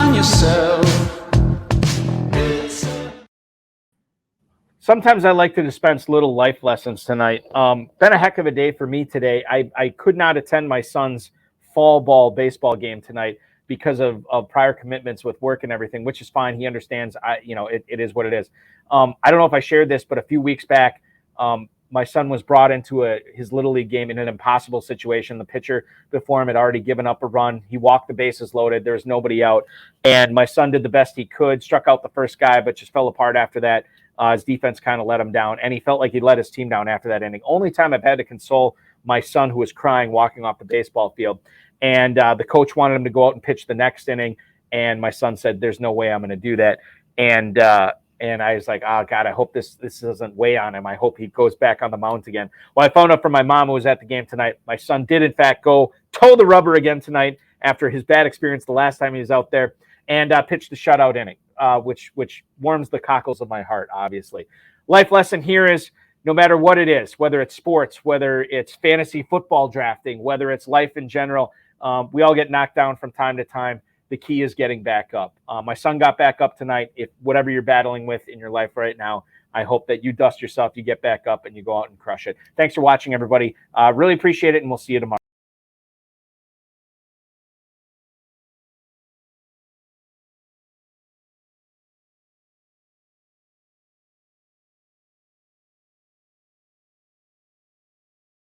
A: Sometimes I like to dispense little life lessons tonight. Been a heck of a day for me today. I could not attend my son's fall ball baseball game tonight because of prior commitments with work and everything, which is fine. He understands. It is what it is. I don't know if I shared this, but a few weeks back, my son was brought into his Little League game in an impossible situation. The pitcher before him had already given up a run. He walked the bases loaded. There was nobody out. And my son did the best he could, struck out the first guy, but just fell apart after that. His defense kind of let him down, and he felt like he let his team down after that inning. Only time I've had to console my son, who was crying walking off the baseball field. And the coach wanted him to go out and pitch the next inning, and my son said, "There's no way I'm going to do that." And I was like, "Oh God, I hope this doesn't weigh on him. I hope he goes back on the mound again." Well, I found out from my mom, who was at the game tonight, my son did in fact go toe the rubber again tonight after his bad experience the last time he was out there, and pitched the shutout inning. Which warms the cockles of my heart, obviously. Life lesson here is, no matter what it is, whether it's sports, whether it's fantasy football drafting, whether it's life in general, we all get knocked down from time to time. The key is getting back up. My son got back up tonight. If whatever you're battling with in your life right now, I hope that you dust yourself, you get back up, and you go out and crush it. Thanks for watching, everybody. Really appreciate it, and we'll see you tomorrow.